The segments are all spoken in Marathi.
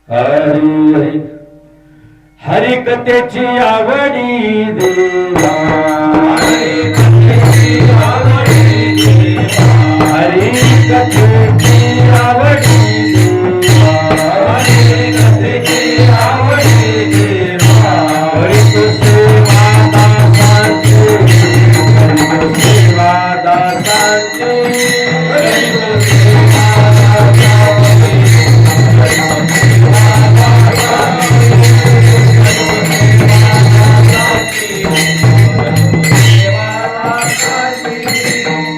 हरी हरिकथेची आवडी देवा, हरिकथेची आवडी देवा, हरिकथेची आवडी देवा, हरिकथेची आवडी देवा, हरित सेवा दासांची, हरित सेवा दासांची, हरित सेवा दासांची,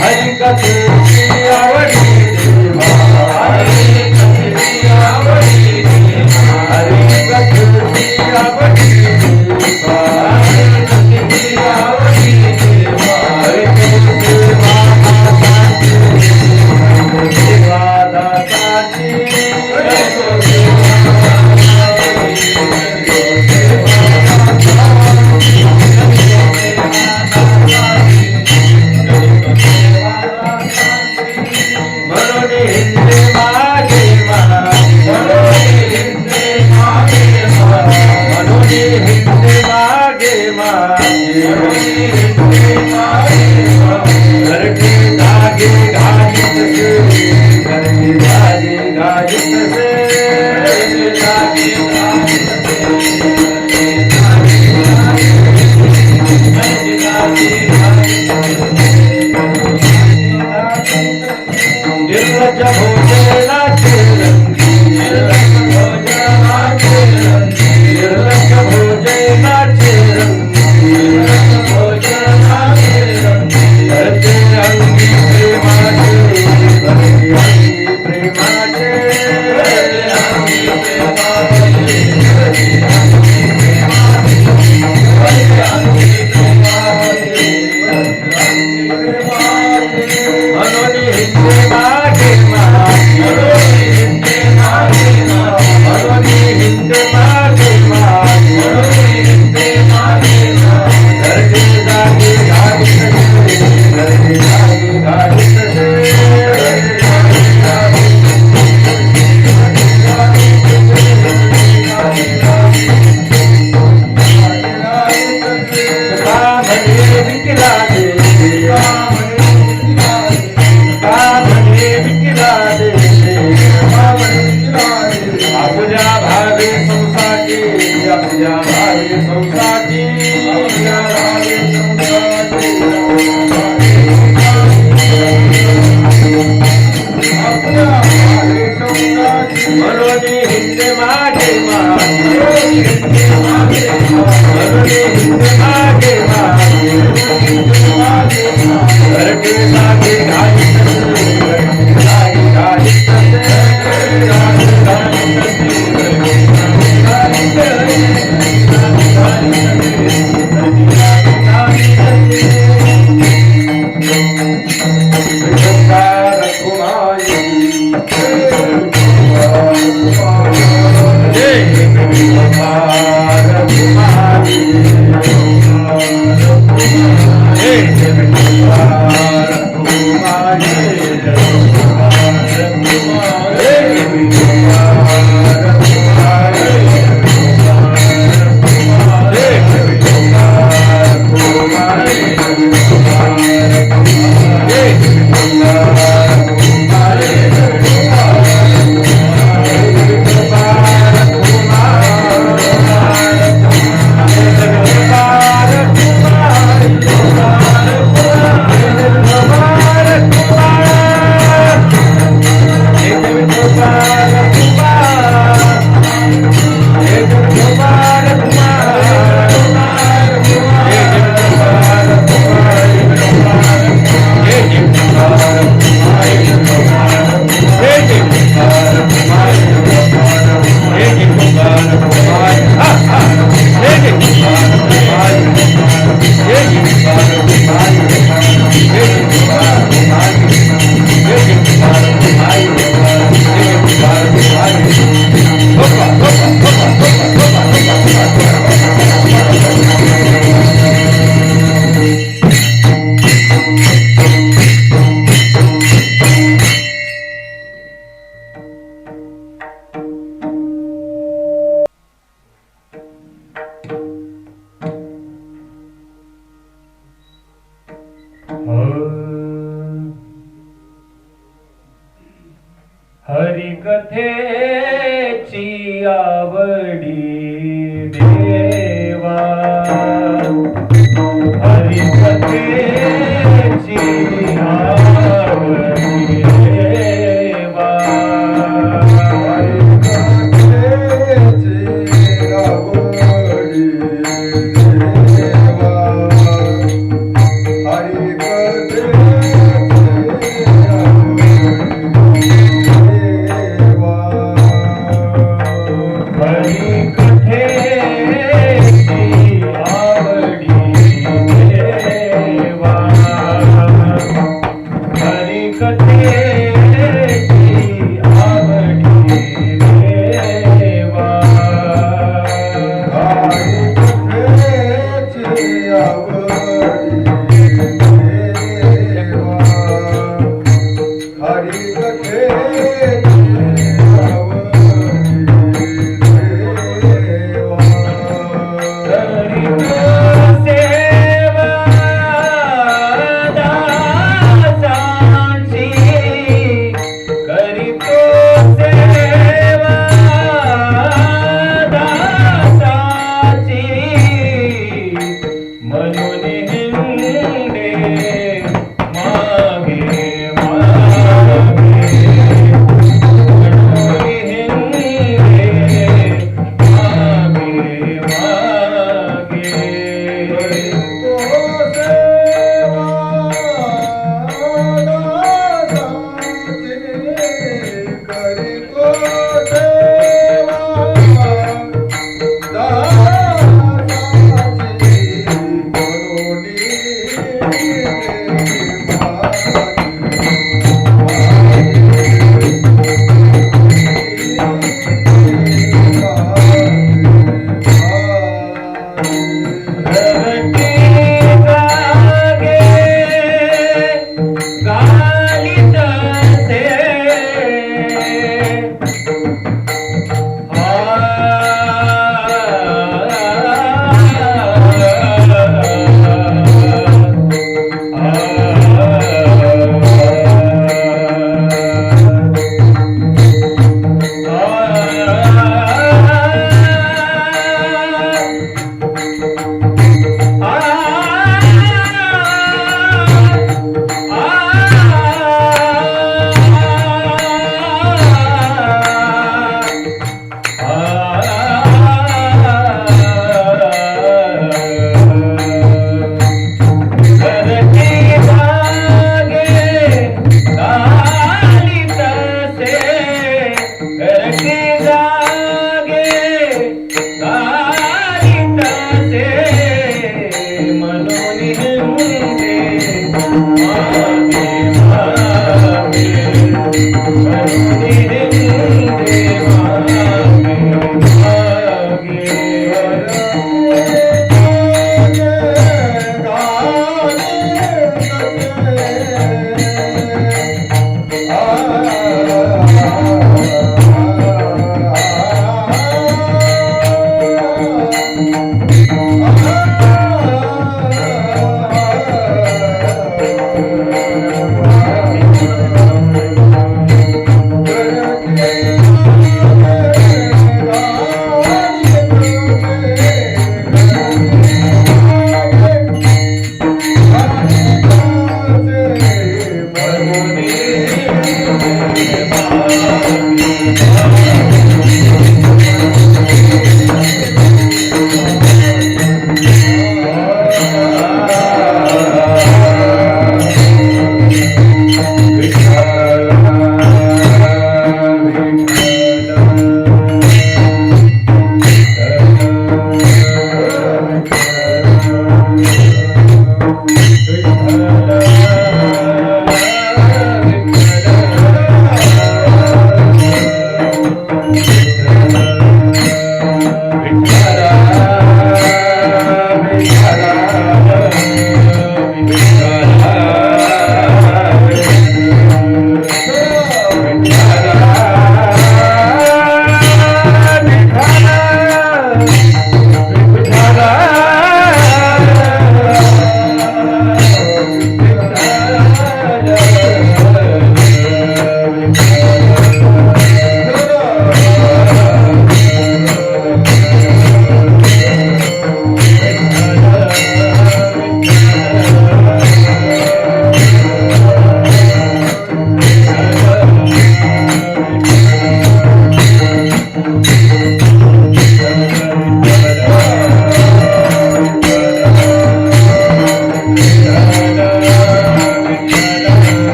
हरिकथेची आवडी देवा, हरिकथेची आवडी देवा, हरिकथेची आवडी देवा, हरिकथेची आवडी देवा, हरित सेवा दासांची, हरित सेवा दासांची, हरित हरी कथेची आवडी देवा, हरी कथेची आवडी देवा, हरी कथेची आवडी देवा, हरी कथेची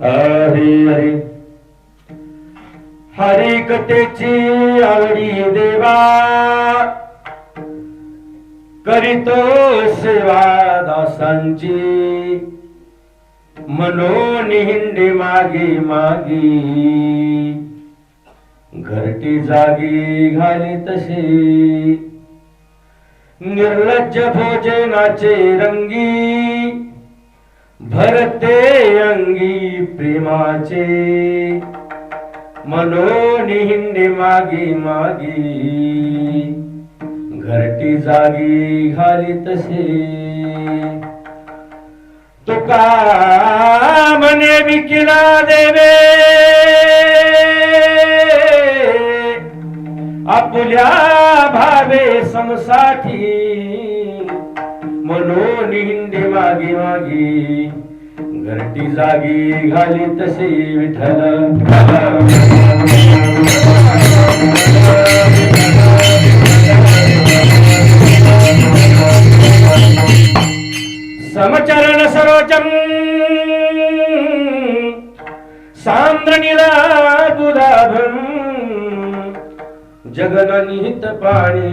हरी हरी हरी कथेची आवडी देवा करीतो सेवा दासांची मनोनी हिंडे मागे मागे घरटी जागी घाली तसे निर्लज्ज भोजनाचे रंगी भरते अंगी प्रेमाचे मनोनी हिंडे मागे मागे घरटी जागी घाली तसे तुका मने विकिला देवे आपुल्या भावे समसाठी मनोन हिंडे मागे मागे घरटी जागी घाली तसे विठ्ठल समचरण सरोजम सांद्रनीला बुधाभम जगननिहित पाणी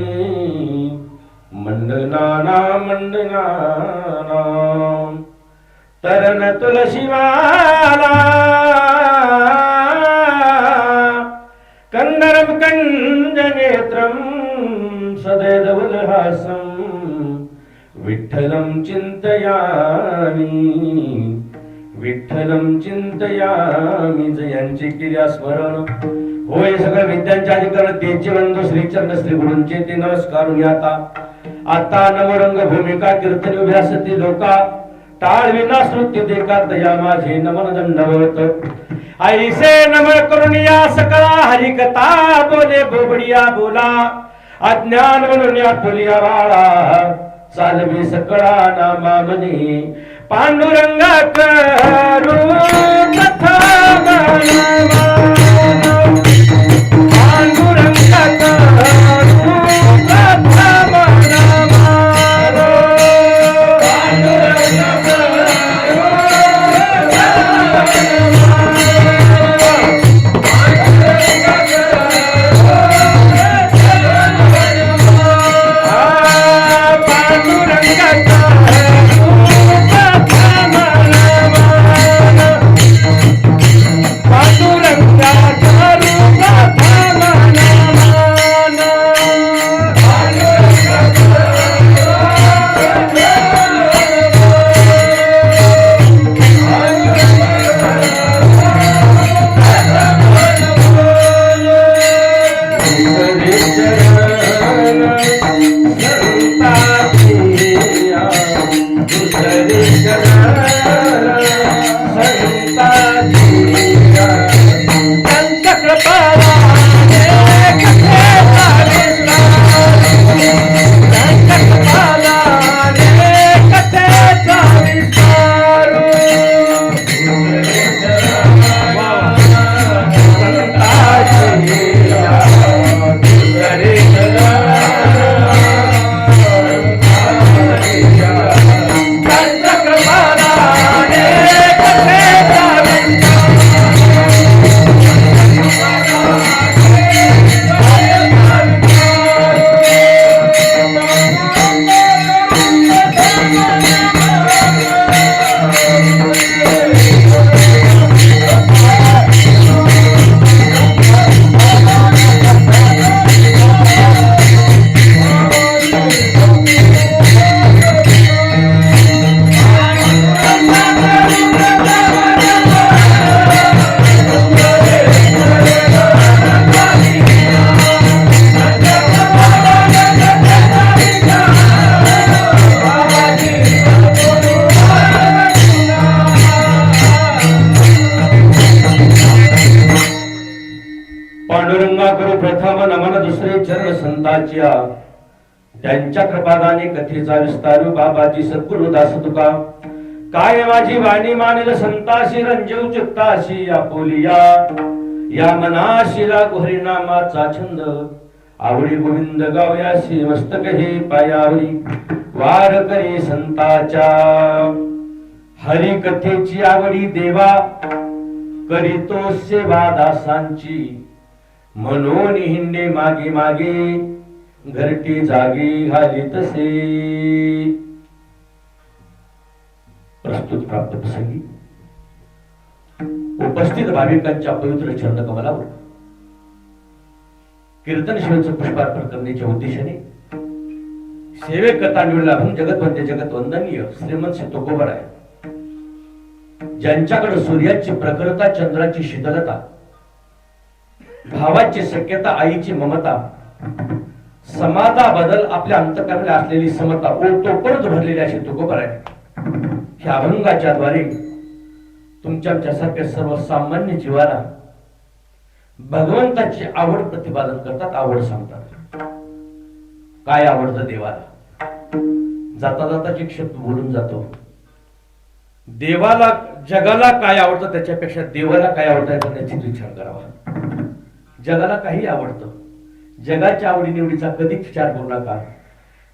मंडनाना मंडनाना तरण तुलसीमाला कंदरम कंज नेत्रम सदैवलहासम विठ्ठलं चिंतयामि विठ्ठलं चिंतयामि जयांचे क्रिया स्मरण होय सगळ्या विद्यांच्या अधिकरण तेचे बंधू श्रीचरण श्री गुरूंचे ते नमस्कार आता आता नवरंग भूमिका कीर्तन उभ्यासती लोका टाळ विना श्रुती देखा दया माझे नमन दंडवत ऐसे नमन करून या सकळा हरिकथा बोले बोबडिया बोला अज्ञान म्हणून या फुलिया बाळा चालवी सकळा नामा म्हणे पांडुरंगा करू कथा पांडुरंगा करू कथा संतांच्या त्यांच्या कृपादाने कथेचा विस्तारू बाबाजी सद्गुरु दास तुका काय माझी वाणी मानेल संताशी रंजीव चित्ताशी आपोलिया या मनाशीला हरिनामाचा छंद आवडी गोविंद गावयासी मस्तक हे पायावरी वार करे संताच्या हरी कथेची आवडी देवा करीतो सेवा दासांची, म्हणून हिंडे मागे मागे, घरटी जागी घाली तसे. प्रस्तुत प्राप्त प्रसंगी उपस्थित भाविकांच्या पवित्र चरणकमलावर कीर्तन शिवाचं पुष्पार्पण करण्याच्या उद्देशाने सेवे कथा निवडला जगतवंते जगतवंदनीय श्रीमंत तुकोबर आहे, ज्यांच्याकडे सूर्याची प्रखरता, चंद्राची शीतलता, भावाची सख्यता, आईची ममता, समाजाबद्दल आपल्या अंतःकरणात असलेली समता ओतोपरत भरलेली अशी तुकोबर आहे. ह्या अभंगाच्या द्वारे तुमच्यासारख्या सर्वसामान्य जीवाला भगवंताची आवड प्रतिपादन करतात, आवड सांगतात. काय आवडतं देवाला, जाता जाता एक शब्द बोलून जातो. देवाला, जगाला काय आवडतं त्याच्यापेक्षा देवाला काय आवडतं याचा विचार करावा. जगाला काही आवडतं, जगाच्या आवडीनिवडीचा कधी विचार करू नका.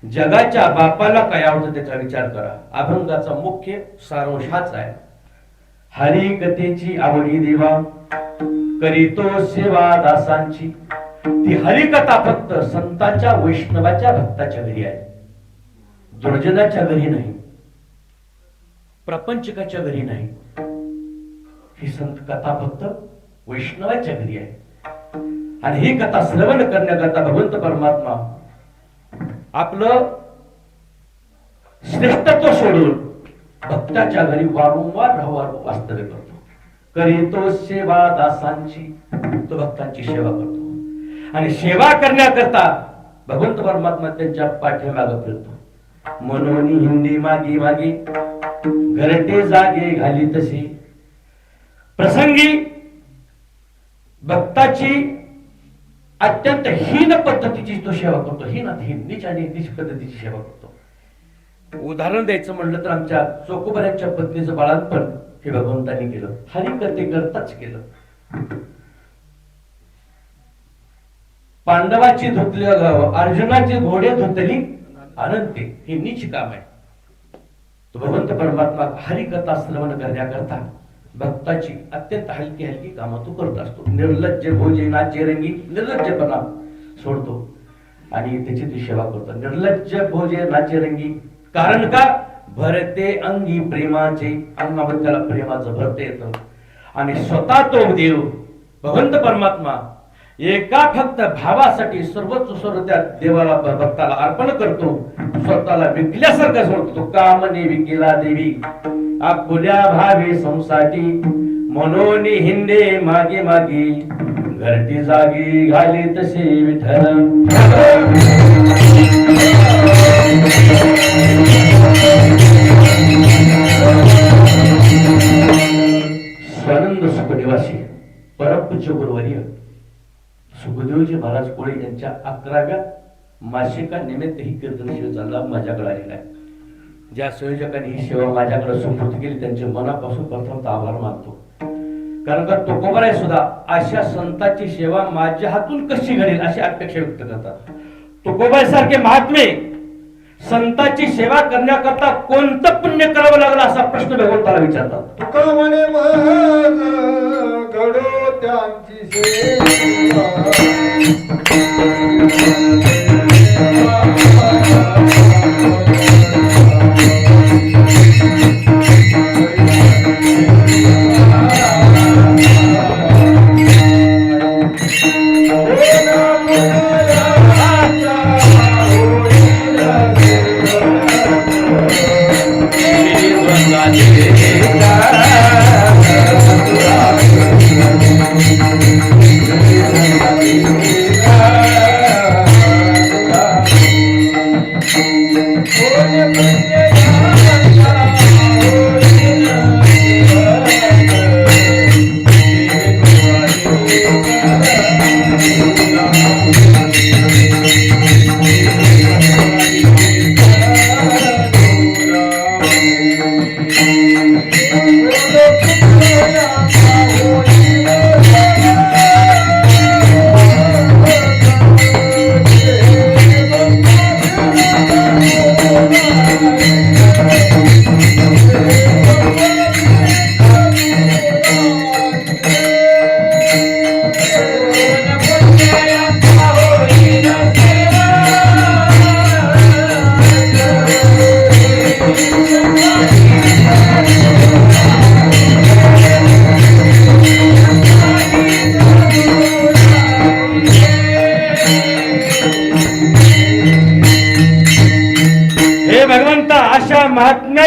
जगाच्या बापाला काय आवडतं त्याचा विचार करा. अभंगाचा मुख्य सारांश हाच आहे. हरी कथेची आवडी देवा, करीतो सेवा दासांची. ती हरिकथा फक्त संतांच्या, वैष्णवाच्या, भक्ताच्या घरी आहे, दुर्जनाच्या घरी नाही, प्रपंचकाच्या घरी नाही. ही संत कथा फक्त वैष्णवाच्या घरी आहे. आणि ही कथा श्रवण करण्याकरता भगवंत परमात्मा आपलं श्रेष्ठत्व सोडून भक्ताच्या घरी वारंवार वास्तव्य करतो. करीतो सेवा दासांची, तो भक्तांची सेवा करतो. आणि सेवा करण्याकरता भगवंत परमात्मा त्यांच्या पाठीमागे फिरतो. म्हणून हिंदी मागे मागे, घरटे जागे घाली तशी. प्रसंगी भक्ताची अत्यंत हीन पद्धतीची तो सेवा करतो. नीच आणि नीच पद्धतीची सेवा करतो. उदाहरण द्यायचं म्हणलं तर आमच्या चोकोबऱ्यांच्या पत्नीचं बाळांपण हे भगवंतांनी केलं, हरिकथे करताच केलं. पांडवाची धुतली, अर्जुनाची घोडे धुतली अनंते, हे नीच काम आहे. तो भगवंत परमात्मा हरिकथा श्रवण करण्याकरता भक्ताची अत्यंत हलकी हलकी कामं तो करत असतो. निर्लज्ज भोजे नाचे रंगी, निर्लज्जपणा सोडतो आणि त्याची ती सेवा करतो. निर्लज्ज भोजे नाचे रंगी, कारण का? भरते अंगी प्रेमाचे, अंगामध्ये त्याला प्रेमाचं भरते येतं. आणि स्वतः तो देव भगवंत परमात्मा एका फक्त भावासाठी सर्व त्या देवाला, भक्ताला अर्पण करतो. स्वतःला विकल्यासारखं सोडतो. तो कामने विकेला देवी, आपुल्या भावे संसाठी, म्हणून हिंडे मागे मागे, घरटी जागी घाली तसे विठ्ठल. स्वानंद सुखदेवासी परमपूज्य गुरुवर्य सुखदेवजी महाराज कोळे यांच्या 11व्या मासिका निमित्त ही कीर्तन सेवेचा लाभ माझ्याकडे आलेला आहे. ज्या संयोजकांनी ही सेवा माझ्याकडे सुपूर्द केली त्यांचे मनापासून प्रथम आभार मानतो. कारण का तुकोबाराय सुद्धा अशा संतांची सेवा माझ्या हातून कशी घडेल अशी अपेक्षा व्यक्त करतात. तुकोबाई सारखे महात्मे संतांची सेवा करण्याकरता कोणतं पुण्य करावं लागलं असा प्रश्न भगवंताला विचारतात. तुका म्हणे मग घडो त्यांची सेवा,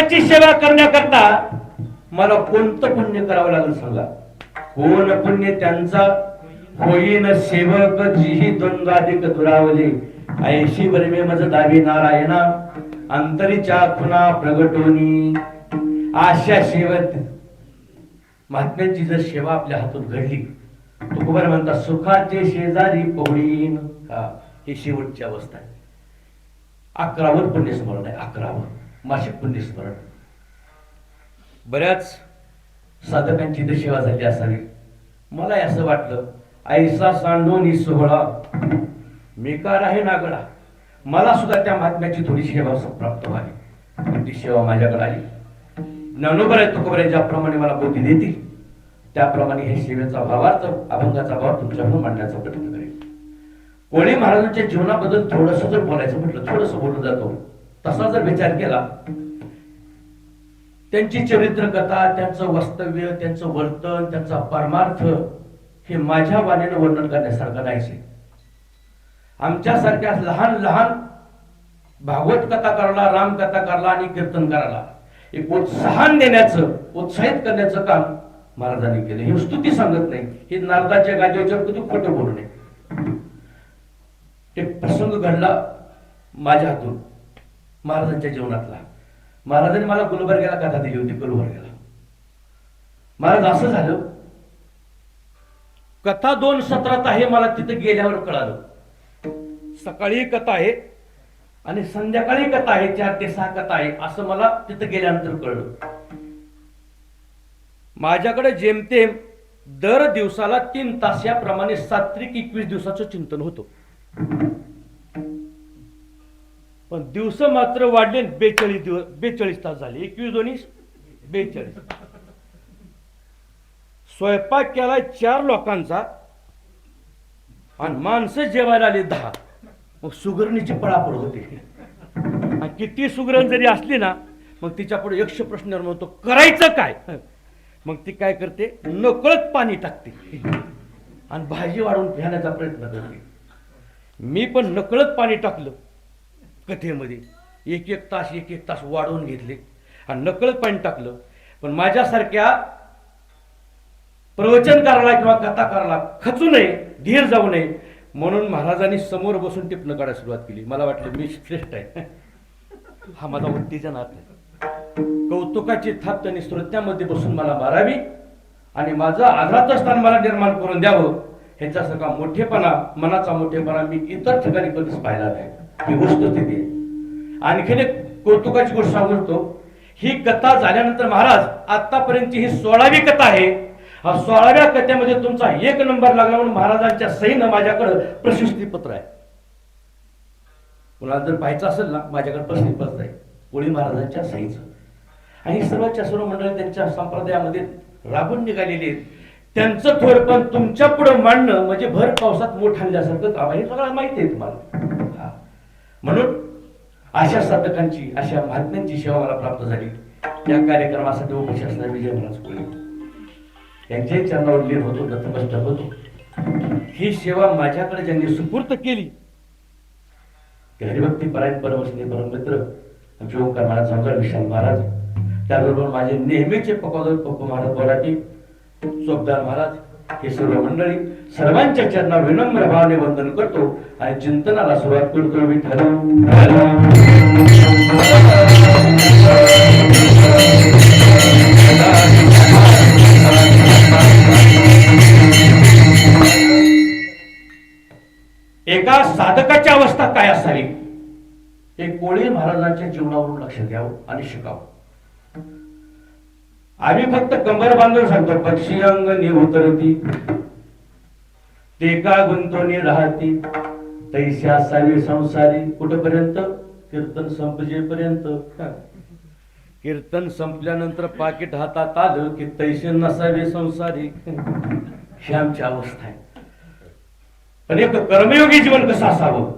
साधकाची सेवा करण्याकरता मला कोणतं पुण्य करावं लागेल सांगा? कोण पुण्य त्यांचा होईन सेवक जिही द्वंद्वाधिक दुरावले, ऐशी वर्मे मज दावी नारायणा अंतरीच्या खुना प्रगटोनी. अशा सेवक महात्म्यांची जर सेवा आपल्या हातून घडली, तुकोबार म्हणतात सुखाचे शेजारी पवळीन. ही शेवटची अवस्था आहे. 11वर पुण्यस्मरण आहे, 11वर मासिक पुण्यस्मरण. बऱ्याच साधकांची तर सेवा झाली असावी. मला असं वाटलं, ऐसा सांडोनी सोहळा मी का राहे नागडा. मला सुद्धा त्या महात्म्याची थोडी सेवा प्राप्त व्हावी. पण ती सेवा माझ्याकडे आली. ज्ञानोबर आहे तुकोबर आहे, ज्याप्रमाणे मला बुद्धी देतील त्याप्रमाणे हे सेवेचा भावार्थ, अभंगाचा भाव तुमच्याकडून मांडण्याचा प्रयत्न करेल. कोळी महाराजांच्या जीवनाबद्दल थोडस जर बोलायचं म्हटलं, थोडस बोलून जातो. तसा जर विचार केला, त्यांची चरित्र कथा, त्यांचं वास्तव्य, त्यांचं वर्तन, त्यांचा परमार्थ हे माझ्या वाणीने वर्णन करण्यासारखं नाहीच. आमच्यासारख्या लहान लहान भागवत कथा करायला, रामकथा करायला आणि कीर्तन करायला एक उत्साहन देण्याचं, उत्साहित करण्याचं काम महाराजांनी केलं. ही स्तुती सांगत नाही, ही नारदाच्या गादीवर कधी खोटं बोलू नये. ते प्रसंग घडला माझ्या हातून महाराजांच्या जीवनातला. महाराजांनी मला गुलबर्ग्याला कथा दिली होती. गुलबर्ग्याला महाराज असं झालं, कथा 2 सत्रात आहे. मला तिथे गेल्यावर कळालं. सकाळी कथा आहे आणि संध्याकाळी कथा आहे, 4 ते 6 कथा आहे असं मला तिथे गेल्यानंतर कळलं. माझ्याकडे जेमतेम दर दिवसाला 3 तास याप्रमाणे सात्विक 21 दिवसाचं चिंतन होतं. पण दिवस मात्र वाढले. 42 तास झाले. 21 दोन्ही 42. स्वयंपाक केला 4 लोकांचा आणि माणसं जेवायला आले 10. मग सुगरणीची पळापळ होते. आणि किती सुगरण जरी असली ना, मग तिच्या पुढे 100 प्रश्न निर्माण होतो, करायचं काय. मग ती काय करते, नकळत पाणी टाकते आणि भाजी वाढवून घेण्याचा प्रयत्न करते. मी पण नकळत पाणी टाकलं कथेमध्ये. 1-1 तास 1-1 तास वाढवून घेतले आणि नकळत पाणी टाकलं. पण माझ्यासारख्या प्रवचन करायला किंवा कथा करायला खचू नये, धीर जाऊ नये म्हणून महाराजांनी समोर बसून टिपणं काढायला सुरुवात केली. मला वाटलं मी श्रेष्ठ आहे. हा माझा उत्तेजनात नाही. कौतुकाची थाप त्यांनी श्रोत्यामध्ये बसून मला मारावी आणि माझं आघात स्थान मला निर्माण करून द्यावं. ह्याच्यासारखा मोठेपणा, मनाचा मोठेपणा मी इतर ठिकाणी कधीच पाहिला नाही. ही वस्तुस्थिती आहे. आणखीन एक कौतुकाची गोष्ट सांगतो. ही कथा झाल्यानंतर महाराज, आतापर्यंतची ही 16वी कथा आहे. 16व्या कथेमध्ये तुमचा 1 नंबर लागला म्हणून महाराजांच्या सहीनं माझ्याकडे प्रशस्ती पत्र आहे. कुणाला जर पाहायचं असेल ना, माझ्याकडे प्रशस्ती पत्र आहे कोळी महाराजांच्या सहीचं. आणि सर्वच्या सर्व मंडळी त्यांच्या संप्रदायामध्ये राबून निघालेली आहेत. त्यांचं थोडपण तुमच्या पुढे मांडणं म्हणजे भर पावसात मोठ आणल्यासारखं काम आहे. हे सगळं माहिती आहे तुम्हाला. म्हणून अशा साधकांची, अशा महात्म्यांची सेवा मला प्राप्त झाली. या कार्यक्रमासाठी उपस्थित असणारे विजय महाराज कोळी यांच्याही चरणावर लीन होतो, नतमस्तक होतो. ही सेवा माझ्याकडे ज्यांनी सुपूर्त केली ते हरिभक्ती परायण परमश्री परममित्र आमचे ओंकार महाराज, संकर विशाल महाराज, त्याबरोबर माझे नेहमीचे पकोदर पप्पू महाराज बोराटी, चोपदार महाराज, हे सर्व मंडळी सर्वांच्या चरणावर विनम्र भावाने वंदन करतो आणि चिंतनाला सुरुवात करतो. विठ्ठल एका साधकाची अवस्था काय असावी हे कोळी महाराजांच्या जीवनावरून लक्षात घ्यावं आणि शिकावं. आम्ही फक्त कंबर बांधून सांगतो, पक्षी अंगणी उतरती ते का गुंतवणी राहती तैशी असावी संसारी. कुठपर्यंत? कीर्तन संपजेपर्यंत. कीर्तन संपल्यानंतर पाकिट हातात आलं की तैशी नसावी संसारी. ही आमची अवस्था आहे. पण एक कर्मयोगी जीवन कसं असावं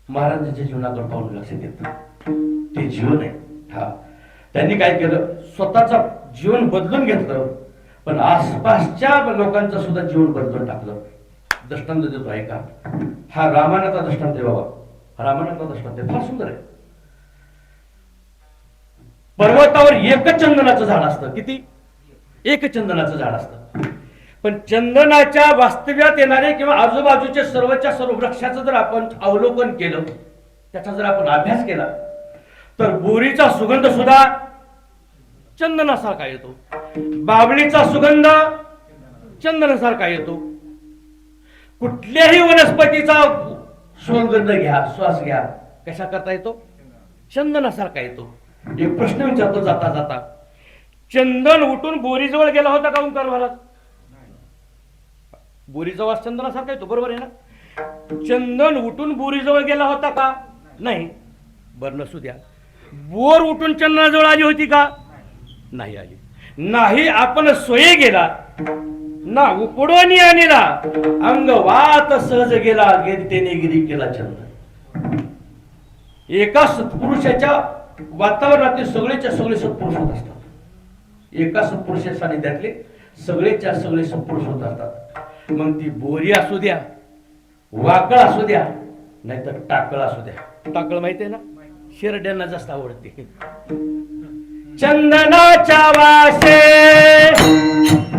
महाराजांच्या जीवनाकडे पाहून लक्षात येतं. ते जीवन आहे. त्यांनी काय केलं, स्वतःचं जीवन बदलून घेतलं पण आसपासच्या लोकांचं सुद्धा जीवन बदलून टाकलं. दृष्टांत देतो ऐका. हा रामायणाचा दृष्टांत आहे बाबा. रामायणाचा दृष्टांत आहे, फार सुंदर आहे. पर्वतावर एकच चंदनाचं झाड असतं. किती? एक चंदनाचं झाड असतं. पण चंदनाच्या वास्तव्यात येणारे किंवा आजूबाजूच्या सर्वच्या सर्व वृक्षाचं जर आपण अवलोकन केलं, त्याचा जर आपण अभ्यास केला, तर बोरीचा सुगंध सुद्धा चंदनासारखा येतो. बाभळीचा सुगंध चंदनासारखा येतो. कुठल्याही वनस्पतीचा सुगंध घ्या, श्वास घ्या, कशा करता येतो? चंदनासारखा येतो. एक प्रश्न विचारतो जाता जाता, चंदन उठून बोरीजवळ गेला होता का ओंकार महाराज? बोरीचा वास चंदनासारखा येतो, बरोबर आहे ना? चंदन उठून बोरीजवळ गेला होता का? नाही. बरं, नसू द्या. बोर उठून चंदनाजवळ आली होती का? नाही आली. नाही आपण सोये गेला ना उपडोनी आणला, अंग वात सहज गेला, तेने गिरी केला चंदन. एका सत्पुरुषाच्या वातावरणातील सगळेच्या सगळे सत्पुरुष होत असतात. एका सत्पुरुषा सानिध्यातले सगळेच्या सगळे सत्पुरुष होत असतात. मग ती बोरी असू द्या, वाकळ असू द्या, नाहीतर टाकळ असू द्या. टाकळ माहिती आहे ना? शेरड्यांना जास्त आवडते. चंदनाच्या वासे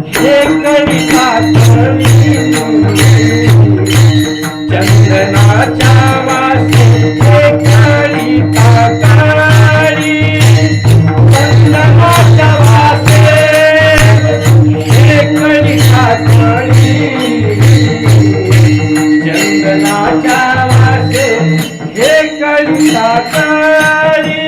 हे कविता कळली, चंदनाच्या वासे हे कविता कळली, चंदनाच्या वासे हे कविता कळली, चंदनाच्या वासे हे कविता कळली.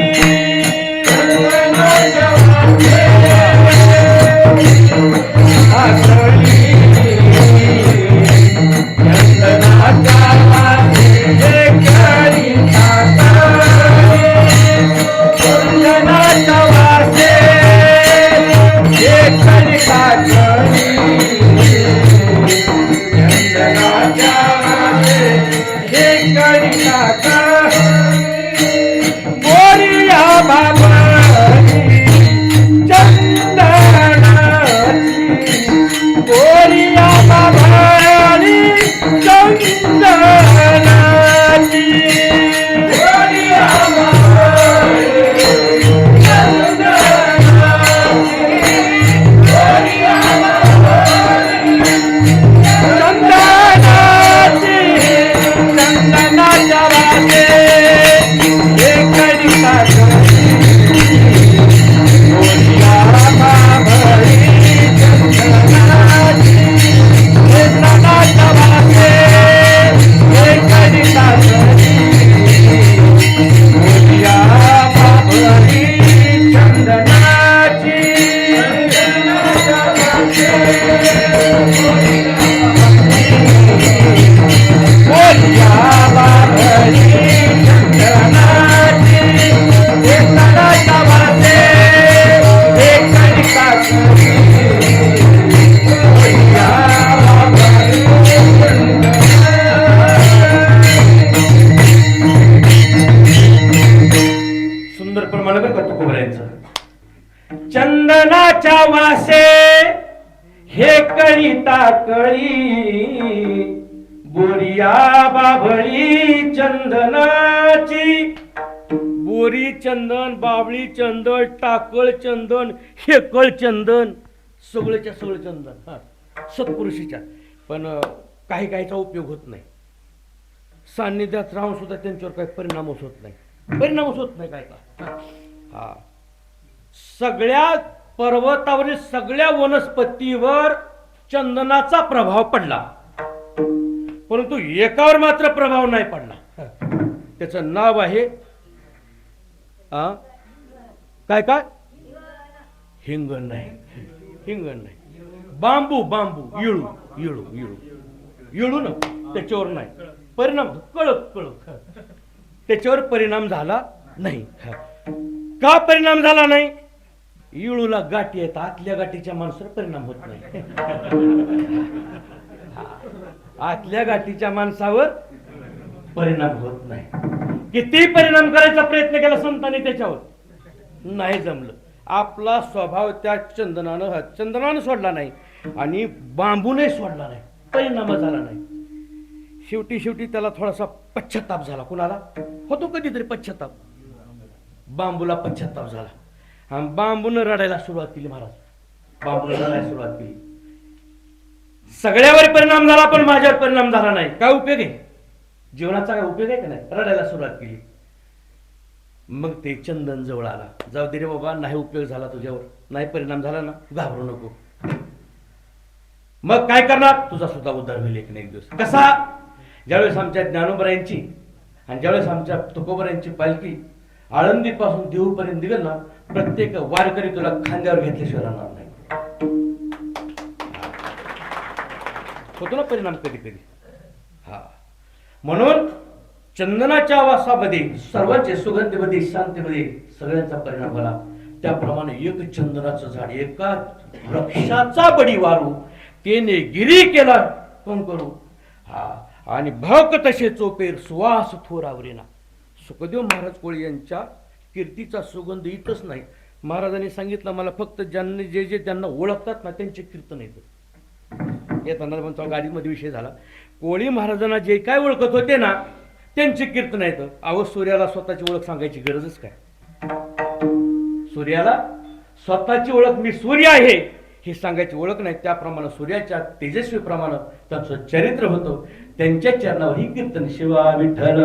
चंदनाच्या वासे हे कळीता कळी, बोरिया बाभळी चंदनाची. बोरी चंदन, बाभळी चंदन, टाकळ चंदन, हेकळ चंदन, सगळेच्या सगळे चंदन सत्पुरुषीच्या. पण काही काहीचा उपयोग होत नाही. सान्निध्यात राहून सुद्धा त्यांच्यावर काही परिणामच होत नाही. परिणामच होत नाही काय का. हा, सगळ्या पर्वतावरील सगळ्या वनस्पतीवर चंदनाचा प्रभाव पडला, परंतु एकावर मात्र प्रभाव नाही पडला. त्याचं नाव आहे काय काय? हिंगण नाही. हिंगण नाही. बांबू, बांबू, इळू, इळू, इळू, इळू ना, त्याच्यावर नाही परिणाम. कळक कळक, त्याच्यावर परिणाम झाला नाही. का परिणाम झाला नाही? इळूला गाठी येतात, आतल्या गाठीच्या माणसावर परिणाम होत नाही. आतल्या गाठीच्या माणसावर परिणाम होत नाही. किती परिणाम करायचा प्रयत्न केला संतांनी, त्याच्यावर नाही जमलं. आपला स्वभाव त्या चंदनानं सोडला नाही आणि बांबूने सोडला नाही, परिणाम झाला नाही. शेवटी त्याला थोडासा पश्चाताप झाला. कुणाला होतो कधीतरी पश्चाताप? बांबूला पश्चाताप झाला आणि बांबून रडायला सुरुवात केली महाराज. बांबून रडायला सुरुवात केली. सगळ्यावर परिणाम झाला पण माझ्यावर परिणाम झाला नाही. काय उपयोग आहे जीवनाचा? काय उपयोग आहे का नाही? रडायला सुरुवात केली. मग ते चंदन जवळ आला. जाऊ दे रे बाबा, नाही उपयोग झाला तुझ्यावर, नाही परिणाम झाला ना, घाबरू नको. मग काय करणार? तुझा सुद्धा उद्धार होईल एक ना एक दिवस. कसा? ज्यावेळेस आमच्या ज्ञानोबरायांची आणि ज्यावेळेस आमच्या तुकोबरायांची पालखी आळंदीपासून देहूपर्यंत निघेल ना, प्रत्येक वारकरी तुला खांद्यावर घेतल्याशिवाय राहणार नाही. होतो ना परिणाम कधी कधी. हा, म्हणून चंदनाच्या वासामध्ये, सर्वांचे सुगंधीमध्ये, शांतीमध्ये सगळ्यांचा परिणाम झाला. त्याप्रमाणे एक चंदनाचं झाड, एका वृक्षाचा बडी वारू, तेने गिरी केला कोण करू. हा, आणि भक तसे चोपेर सुवास थोरावरेना. सुखदेव महाराज कोळी यांच्या कीर्तीचा सुगंध इथंच नाही. महाराजांनी सांगितलं, मला फक्त ज्यांनी जे जे त्यांना ओळखतात ना त्यांचे कीर्तन येतं. येताना पण गाडीमध्ये विषय झाला. कोळी महाराजांना जे काय ओळखत होते ना त्यांचे कीर्तन येतं. अहो, सूर्याला स्वतःची ओळख सांगायची गरजच काय? सूर्याला स्वतःची ओळख, मी सूर्य आहे हे सांगायची ओळख नाही. त्याप्रमाणे सूर्याच्या तेजस्वी प्रमाणे त्यांचं चरित्र होतं. त्यांच्या चरणावर ही कीर्तन शिवा विठ्ठल.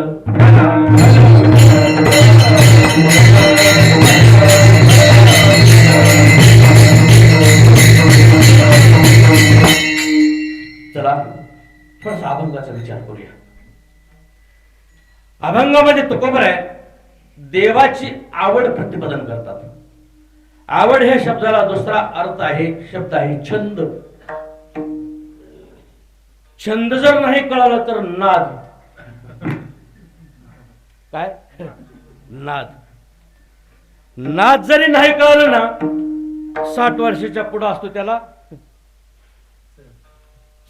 चला थोडासा अभंगाचा विचार करूया. अभंगामध्ये तुकोबर आहे, देवाची आवड प्रतिपादन करतात. आवड ह्या शब्दाला दुसरा अर्थ आहे, शब्द आहे छंद. छंद जर नाही कळाला तर नाद. काय? नाद. नाद जरी नाही कळालं ना, 60 वर्षाच्या पुढे असतो त्याला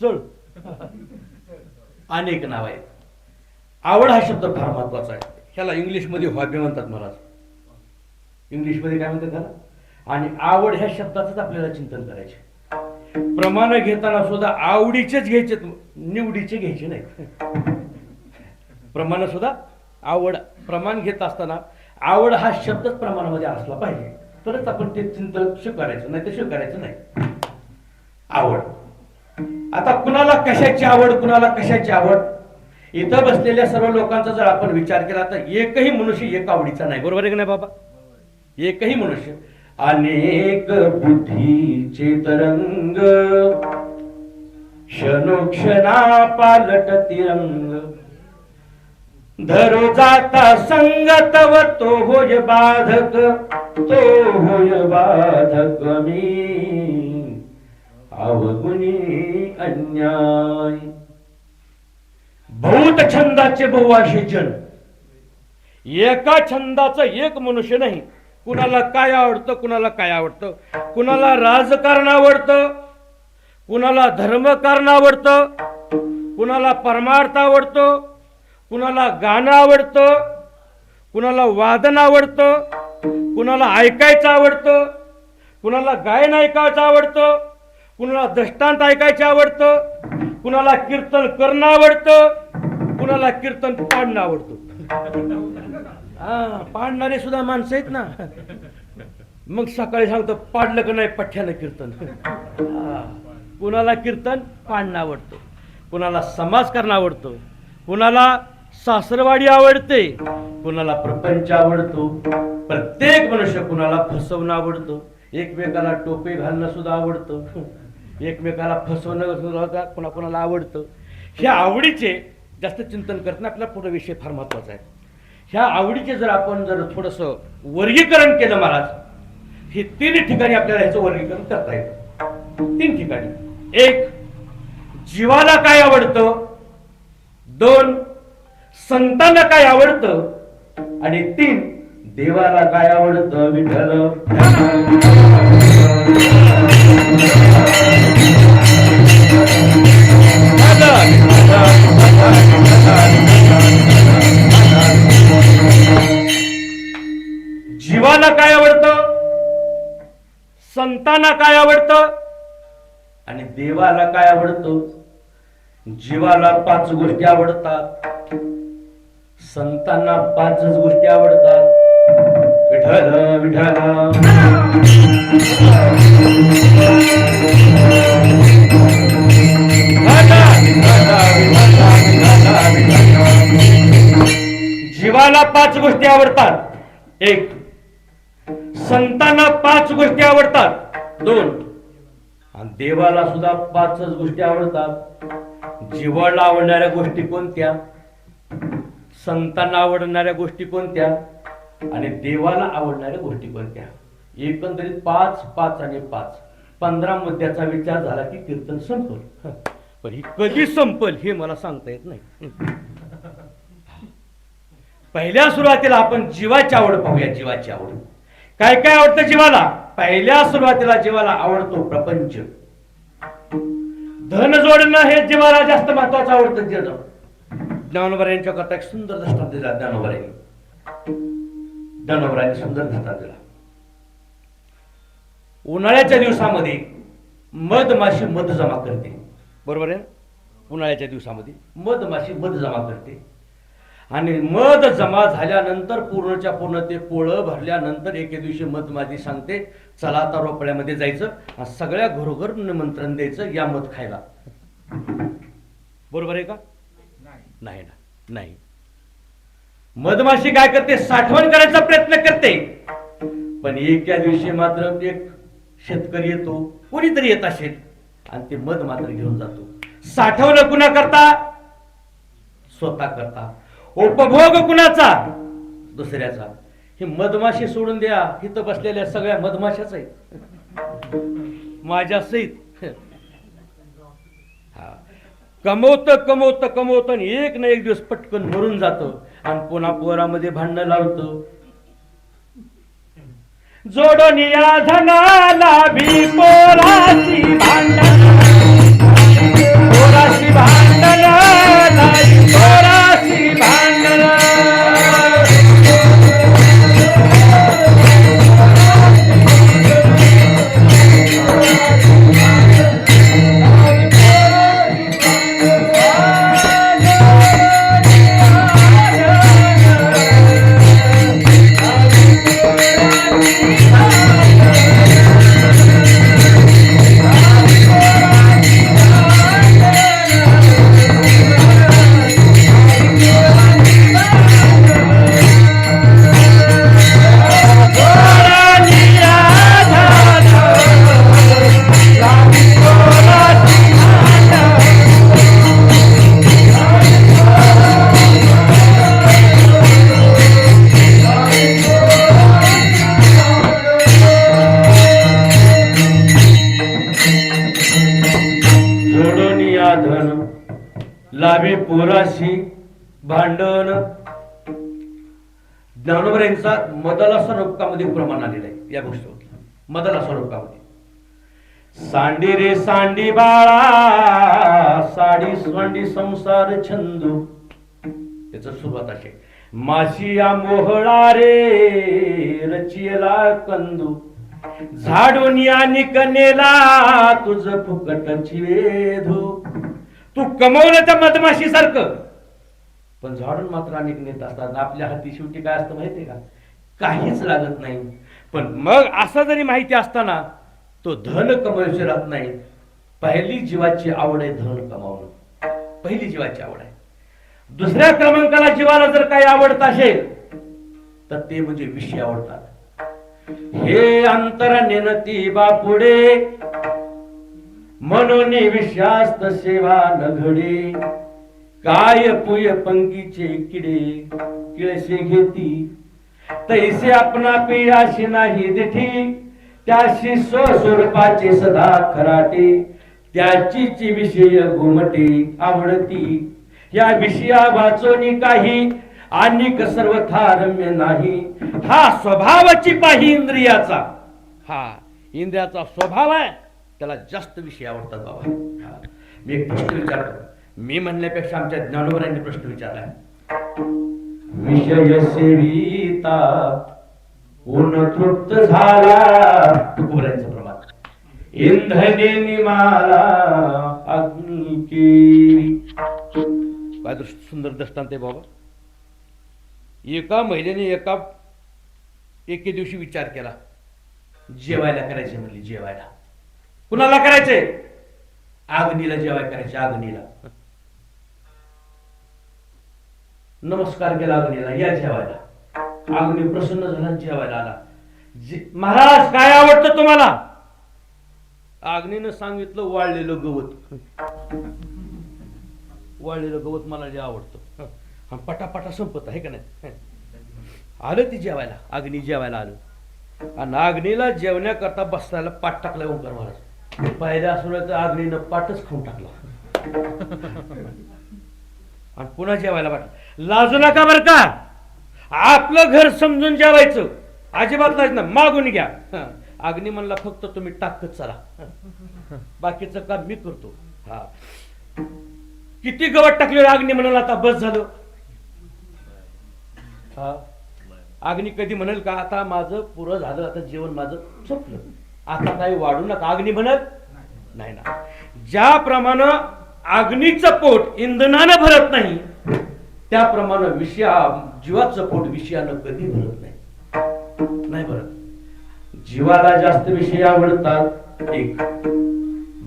चल. अनेक नाव आहेत. आवड हा शब्द फार महत्वाचा आहे. ह्याला इंग्लिशमध्ये हॉबी म्हणतात महाराज. इंग्लिशमध्ये काय म्हणतात त्याला? आणि आवड ह्या शब्दाचंच आपल्याला चिंतन करायचे. प्रमाण घेताना सुद्धा आवडीचेच घ्यायचे, निवडीचे घ्यायचे नाही. प्रमाण सुद्धा आवड, प्रमाण घेत असताना आवड हा शब्दच प्रमाणामध्ये असला पाहिजे, तरच आपण ते चिंतन स्वीकारायचं, नाही तर स्वीकारायचं नाही. आवड. आता कुणाला कशाची आवड, कुणाला कशाची आवड? इथं बसलेल्या सर्व लोकांचा जर आपण विचार केला तर एकही मनुष्य एक आवडीचा नाही. बरोबर आहे की नाही बाबा? एकही मनुष्य. अनेक बुद्धीचे तरंग क्षणोक्षणा पालटती रंग. धरो जाता संगतव तो होय बाधक, तो होय बाधक मी अवगुणी अन्याय. बहुत छंदाचे बहुआशे जन. एका छंदाचं एक मनुष्य नाही. कुणाला काय आवडतं, कुणाला काय आवडतं. कुणाला राजकारण आवडतं, कुणाला धर्मकारण आवडतं, कुणाला परमार्थ आवडतं, कुणाला गाणं आवडतं, कुणाला वादन आवडतं, कुणाला ऐकायचं आवडतं, कुणाला गायन ऐकायचं आवडतं, कुणाला दृष्टांत ऐकायचं आवडतं, कुणाला कीर्तन करणं आवडतं, कुणाला कीर्तन पाडणं आवडतं. पाडणारे सुद्धा माणसं आहेत ना. मग सकाळी सांगतो पाडलं का नाही पठ्यानं कीर्तन. कुणाला कीर्तन पाडणं आवडतं, कुणाला समाजकारण आवडतं, कुणाला सासरवाडी आवडते, कुणाला प्रपंच आवडतो. प्रत्येक मनुष्य कुणाला फसवणं आवडतं, एकमेकाला टोपे घालणं सुद्धा आवडतं, एकमेकाला फसवणं सुद्धा कुणाला आवडतं. ह्या आवडीचे जास्त चिंतन करताना आपला पुढे विषय फार महत्वाचा आहे. ह्या आवडीचे जर आपण थोडंसं वर्गीकरण केलं महाराज, हे 3 ठिकाणी आपल्याला ह्याचं वर्गीकरण करता येतं. 3 ठिकाणी. 1, जीवाला काय आवडतं. 2, संतांना काय आवडतं. आणि 3, देवाला काय आवडतं. विठ्ठल. जीवाला काय आवडतं, संतांना काय आवडतं आणि देवाला काय आवडतं. जीवाला 5 गोष्टी आवडतात, संतांना 5च गोष्टी आवडतात, विठ्ठल विठ्ठल जीवाला 5 गोष्टी आवडतात. 1, संतांना 5 गोष्टी आवडतात. 2, आणि देवाला सुद्धा 5च गोष्टी आवडतात. जीवाला आवडणाऱ्या गोष्टी कोणत्या, संतांना आवडणाऱ्या गोष्टी कोणत्या आणि देवाला आवडणाऱ्या गोष्टी कोणत्या. एकंदरीत 5, 5 आणि 5 15 मुद्द्याचा विचार झाला की कीर्तन संपल. पण ही कधी संपल हे मला सांगता येत नाही. पहिल्या सुरुवातीला आपण जीवाची आवड पाहूया. जीवाची आवड काय काय आवडतं जीवाला. पहिल्या सुरुवातीला जीवाला आवडतो प्रपंच. धन जोडणं हे जीवाला जास्त महत्वाचं आवडतं. ज्ञानोबरायांच्या कथा एक सुंदर दृष्टांत दिला. ज्ञानोबरायांनी सुंदर दृष्टांत दिला. उन्हाळ्याच्या दिवसामध्ये मधमाशी मध जमा करते. बरोबर आहे. उन्हाळ्याच्या दिवसामध्ये मधमाशी मध जमा करते आणि मध जमा झाल्यानंतर पूर्णच्या पूर्ण ते पोळं भरल्यानंतर एके दिवशी मधमाशी सांगते, चला आता रोपड्यामध्ये जायचं, सगळ्या घरोघर निमंत्रण द्यायचं, या मध खायला. बरोबर आहे का. नाही ना. नाही. मधमाशी काय करते, साठवण करायचा प्रयत्न करते. पण एका दिवशी मात्र एक शेतकरी येतो, कोणीतरी येत असेल आणि ते मध मात्र घेऊन जातो. साठवणं कुणा करता, स्वतः करता. उपभोग कुणाचा, दुसऱ्याचा. ही मधमाशी सोडून द्या, इथं बसलेल्या सगळ्या मधमाशाच आहेत माझ्या सहित. कमवत कमवत कमवत आणि एक ना एक दिवस पटकन मरून जातो आणि पुन्हा पोरामध्ये भांडणं लावतो. जोडून या धनाला भी पोराशी भांडण, पोराशी भांडण, पोराशी भांडण. लावे पोराशी भांडण. ज्ञानोबा यांचा मदाला स्वरूपकामध्ये प्रमाण आलेलं आहे या गोष्टीवर. मदाला स्वरूपकामध्ये सांडी रे सांडी बाळा, साडी स्वांडी संसार छंदू. त्याच सुरुवात अशी, माशिया मोहळा रे रचियला कंदू, झाडून या निकनेला तुझ फुकटची वेधू. तू कमवलं त्या मधमाशी सारखं, पण झाडून मात्र अनेक नेत असतात. आपल्या हाती शेवटी काय असतं माहितीये का, काहीच लागत नाही. पण मग असं जरी माहिती असताना तो धन कमवायचे राहत नाही. पहिली जीवाची आवड आहे धन कमावणं. पहिली जीवाची आवड आहे. दुसऱ्या क्रमांकाला जीवाला जर काही आवडत असेल तर ते म्हणजे विषय आवडतात. हे अंतर नेनती बापुडे, म्हणून विश्वास्त सेवा न घडे. काय पुय पंकीचे किडे, किळसे घेती तैसे आपणा पियाशी नाही दिठी. त्याशी स्वस्वरूपाचे सदा खराटे, त्याचीच विषय घुमटे आवडती. या विषया वाचोनी काही अनेक सर्वथा रम्य नाही. हा स्वभावाची पाही इंद्रियाचा, हा इंद्रियाचा स्वभाव आहे, त्याला जास्त विषय आवडतात बाबा. मी एक प्रश्न विचारतो, मी म्हणण्यापेक्षा आमच्या ज्ञानोबरांनी प्रश्न विचारलाय. विषय सेविता पूर्ण तृप्त झाला, तुकोबरांचं प्रमाण. इंधने निमाला अग्नी केली. काय सुंदर दृष्टांत आहे बाबा. एका महिलेने एका एके दिवशी विचार केला, जेवायला करायचे म्हणली. जेवायला कुणाला करायचे? अग्नीला जेवाय करायचे. अग्नीला नमस्कार केला अग्नीला, या जेवायला. अग्नी प्रसन्न झाला, जेवायला आला. महाराज काय आवडतं तुम्हाला? अग्नीनं सांगितलं वाळलेलं गवत. वाळलेलं गवत मला जे आवडतं. पटापटा संपत आहे का नाही. आलं ती जेवायला, अग्नी जेवायला आलं. आणि अग्नीला जेवण्याकरता बसायला पाठ टाकला ओंकार महाराज. पहिल्या असं अग्नीनं पाठच खाऊन टाकला आणि पुन्हा जेवायला पाठ. लाजू नका बर का, आपलं घर समजून जेवायचं, अजिबात लाज ना, मागून घ्या. अग्नी म्हणला फक्त तुम्ही टाकत चला, बाकीचं काम मी करतो. हा किती गवत टाकले अग्नी म्हणाल आता बस झालं. हा अग्नी कधी म्हणेल का आता माझं पुरं झालं, आता जेवण माझं संपलं, आता काही वाढू नका, अग्नी म्हणत नाही ना. ज्याप्रमाणे अग्नीचं पोट इंधनानं भरत नाही, त्याप्रमाणे जीवाचं पोट विषयानं कधी भरत नाही भरत. जीवाला जास्त विषय आवडतात. 1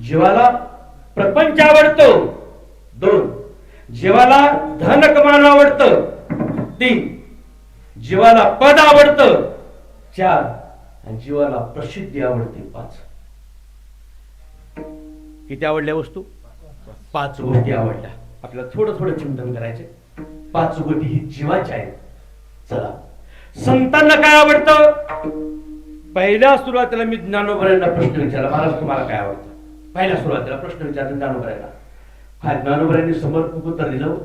जीवाला प्रपंच आवडतो. 2 जीवाला धन कमावणं आवडतं. 3 जीवाला पद आवडतं. 4 आणि जीवाला प्रसिद्धी आवडते. 5 किती आवडल्या वस्तू? 5 गोष्टी आवडल्या. आपल्याला थोडं थोडं चिंतन करायचे. 5 गोष्टी ही जीवाच्या आहेत. चला, संतांना काय आवडतं? पहिल्या सुरुवातीला मी ज्ञानोबरांना प्रश्न विचारला, महाराज तुम्हाला काय आवडतं? पहिल्या सुरुवातीला प्रश्न विचारला ज्ञानोबरांना. ज्ञानोबरांनी समर्पक उत्तर दिलं,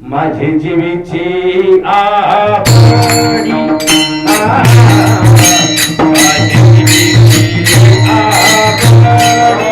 माझे जीवीची आवडी, माझे जीवीची आवडी,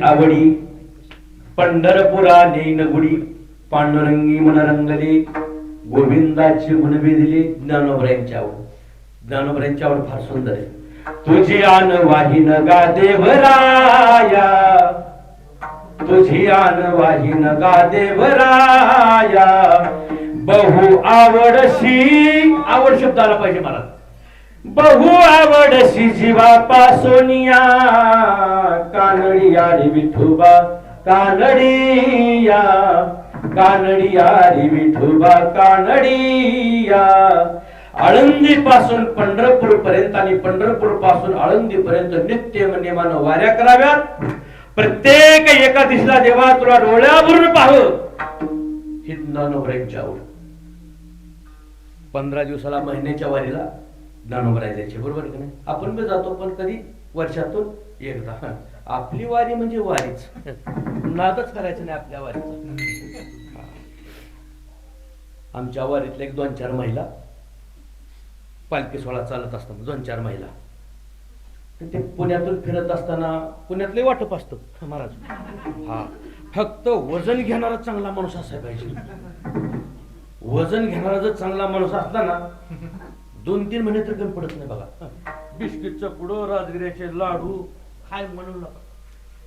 आवडी पंढरपुरा नेन गुडी पांडुरंगी मन रंगले गोविंदाची गुण बेदिले. ज्ञानोबरांची आवड, ज्ञानोबरांची आवड फार सुंदर आहे. तुझी आन वाहिन गा देवराया, तुझी आन वाहिन गा देवराया, बहु आवडशी, आवड शब्द आला पाहिजे मला, बहु आवडशी जीवापासोनिया, कानडिया रे विठोबा कानडिया, कानडिया रे विठोबा कानडिया. आळंदी पासून पंढरपूर पर्यंत आणि पंढरपूर पासून आळंदी पर्यंत नित्य नेमानं वाऱ्या कराव्यात. प्रत्येक एका दिशेला देवा तुला डोळ्यावरून पाहावं, ही ज्ञानोबरांची आवड. 15 दिवसाला महिन्याच्या वारीला ज्ञानोबा जायचे, बरोबर आहे की नाही? आपण बी जातो, पण कधी वर्षातून एकदा. आपली वारी म्हणजे वारीच, नादच करायचं नाही आपल्या वारीचा. आमच्या वारीतल्या एक 2-4 महिला पालखी सोहळा चालत असताना 2-4 महिला ते पुण्यातून फिरत असताना, पुण्यातले वाटप असतं महाराज, हा फक्त वजन घेणारा चांगला माणूस असायला पाहिजे. वजन घेणारा जर चांगला माणूस असला ना 2-3 महिने तर कमी पडत नाही बघा. बिस्किटचं पुढं, राजगिऱ्याचे लाडू काय म्हणू नका,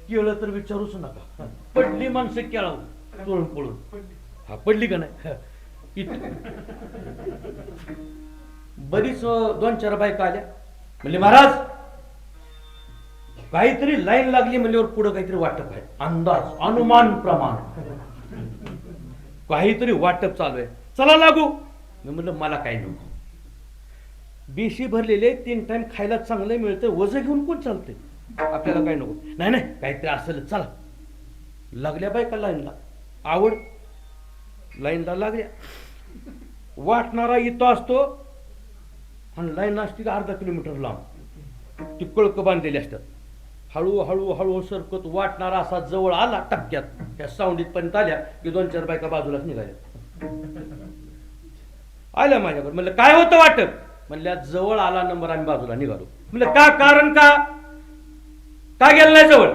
केळं तर विचारूच नका. पडली माणसं केळावं तोळून पळून, हा पडली का नाही. बरीच 2-4 बायका आल्या, म्हणले महाराज काहीतरी लाईन लागली म्हणल्यावर पुढं काहीतरी वाटप आहे, अंदाज अनुमान प्रमाण काहीतरी वाटप चालू आहे, चला लागू. मी म्हणलं मला काय नको, बेशी भरलेले 3 टाइम खायला चांगलं मिळतं, वजन घेऊन कोण चालते, आपल्याला काय नको. नाही नाही काहीतरी असेल, चला. लागल्या बायका लाईनला, आवड लाईनला लागल्या. वाटणारा इथं असतो आणि लाईन असते 1/2 किलोमीटर लांब, ती कळक बांधलेली असतात. हळूहळू हळू सरकत वाटणारा असा जवळ आला, टक्क्यात त्या सावंडीत पर्यंत आल्या की 2-4 बायका बाजूलाच निघाल्या. आल्या माझ्याकडे, म्हणलं काय होतं वाटप, म्हणल्या जवळ आला नंबर, आम्ही बाजूला निघालो. म्हणलं का, कारण का गेलं नाही जवळ.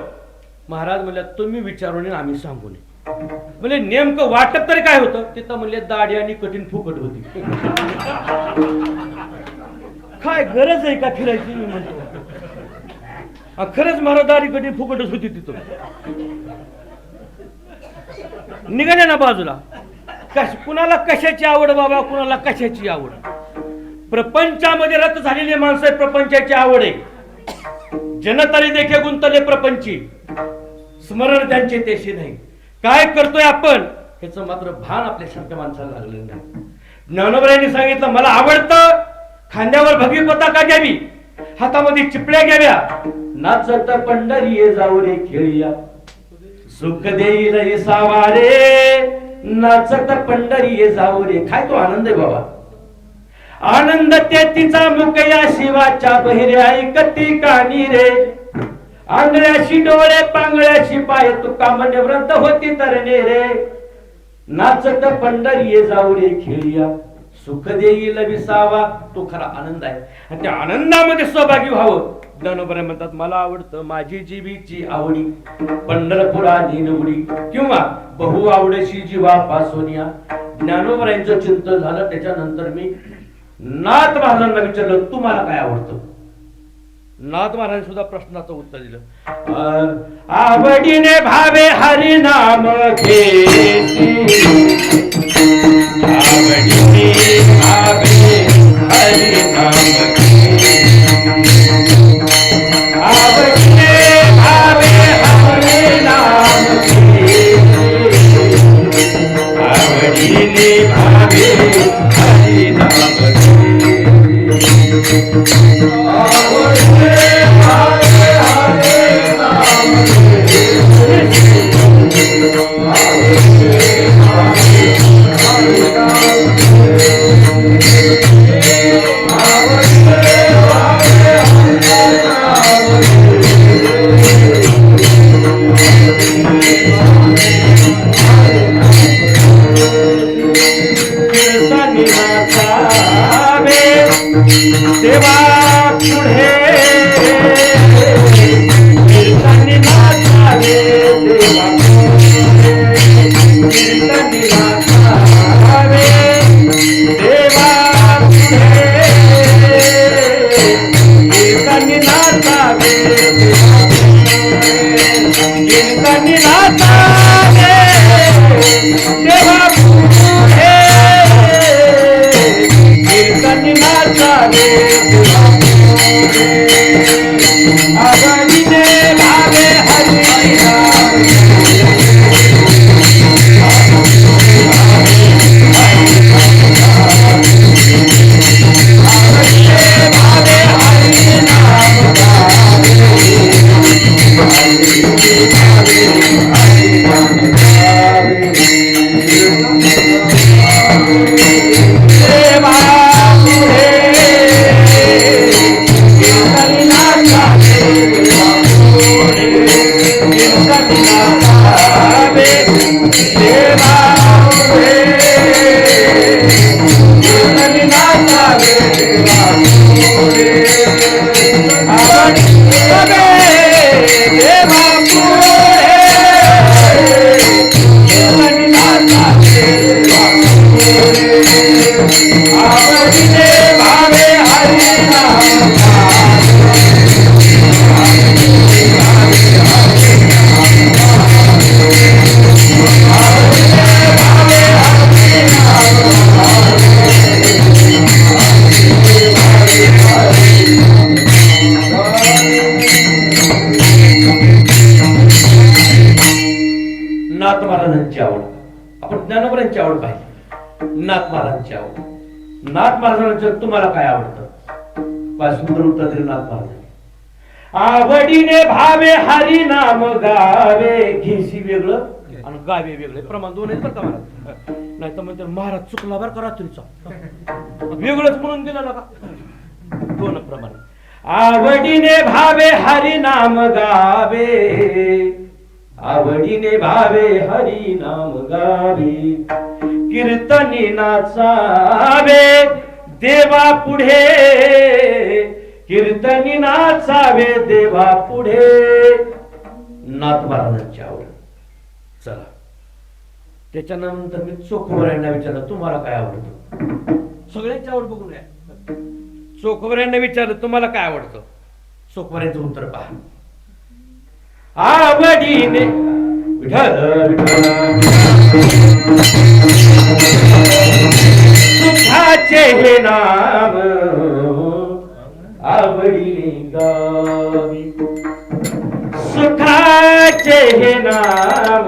महाराज म्हणल्या तुम्ही विचारून आम्ही सांगू नये. म्हणजे नेमकं वाटप तरी काय होतं तिथं, म्हणले दाढी आणि कठीण फुकट होती. काय गरज आहे का फिरायची, मी म्हणतो. खरंच महाराज दाढी कठीण फुकटच होती तिथं. निघाले ना बाजूला. कुणाला कशाची आवड बाबा, कुणाला कशाची आवड. प्रपंचामध्ये रत झालेली माणसं आहे, प्रपंचाची आवड आहे. जनताने देखे गुंतले प्रपंची, स्मरण त्यांचे तेशी नाही. काय करतोय आपण ह्याचं मात्र भान आपल्यासारख्या माणसाला लागलेलं नाही. ज्ञानोबरायांनी सांगितलं मला आवडतं, खांद्यावर भगवी पताका घ्यावी, हातामध्ये चिपळ्या घ्याव्या, नाचत पंढरी जाऊ रे खेळिया, सुख देईल इसावा रे, नाचत पंढरी जाऊ रे. काय तो आनंद आहे बाबा, आनंद तेतीचा मुकया शिवाच्या बहिरे, ऐकती कानी रे, आंगळ्याशी डोळे पांगळ्याशी पाय, तुका म्हणे व्रत होती तरणे रे, नाचत पंढरी जाऊ रे खेळिया, सुख देईल विसावा. तो खरा आनंद आहे आणि त्या आनंदामध्ये सहभागी व्हावं. ज्ञानोबा म्हणतात मला आवडतं माझी जीवीची आवडी, पंढरपुराची निवडी, किंवा बहु आवडशी जीवा पासोनिया. ज्ञानोबरांचं चिंतन झालं, त्याच्यानंतर मी नाथ महाराजांना विचारलं तुम्हाला काय आवडतं. नाथ महाराजांनी सुद्धा प्रश्नाचं उत्तर दिलं, आवडीने भावे हरी नाम घेसी, आवडीने भावे हरी नाम घेसी, आवडीने भावे हरी नाम घेसी, आवडीने भावे हरी नाम घेसी, आवडीने भावे हरी नाम घेसी, देवा ज्ञानोबरांची आवड पाहिजे, नाथ महाराजांची आवड. नाथ महाराजांचं तुम्हाला काय आवडतं? काय सुंदर उत्तर दिलं नाथ महाराजांनी. आवडीने भावे हरी नाम गावे. घेसी वेगळं आणि गावे वेगळे, प्रमाण दोन आहेत बरं का महाराज. नाही तर म्हणते महाराज चुकला बरं का रात्रीचा, वेगळंच म्हणून दिलं का, दोन प्रमाण. आवडीने भावे हरी नाम गावे, आवडीने भावे हरी नाम गावे. कीर्तनी नाचावे देवा पुढे, कीर्तनी नाचावे देवा पुढे. नाथ महाराजांची आवड. चला त्याच्यानंतर मी चोखवऱ्यांना विचारलं तुम्हाला काय आवडतं? सगळ्यांची आवड बघून घ्या. चोखवऱ्यांना विचारलं तुम्हाला काय आवडतं? चोखवऱ्यांचं उत्तर पहा. आवडीने विठ्ठल विठ्ठल सुखाचे हे नाम, आवडीने गावी. सुखाचे हे नाम,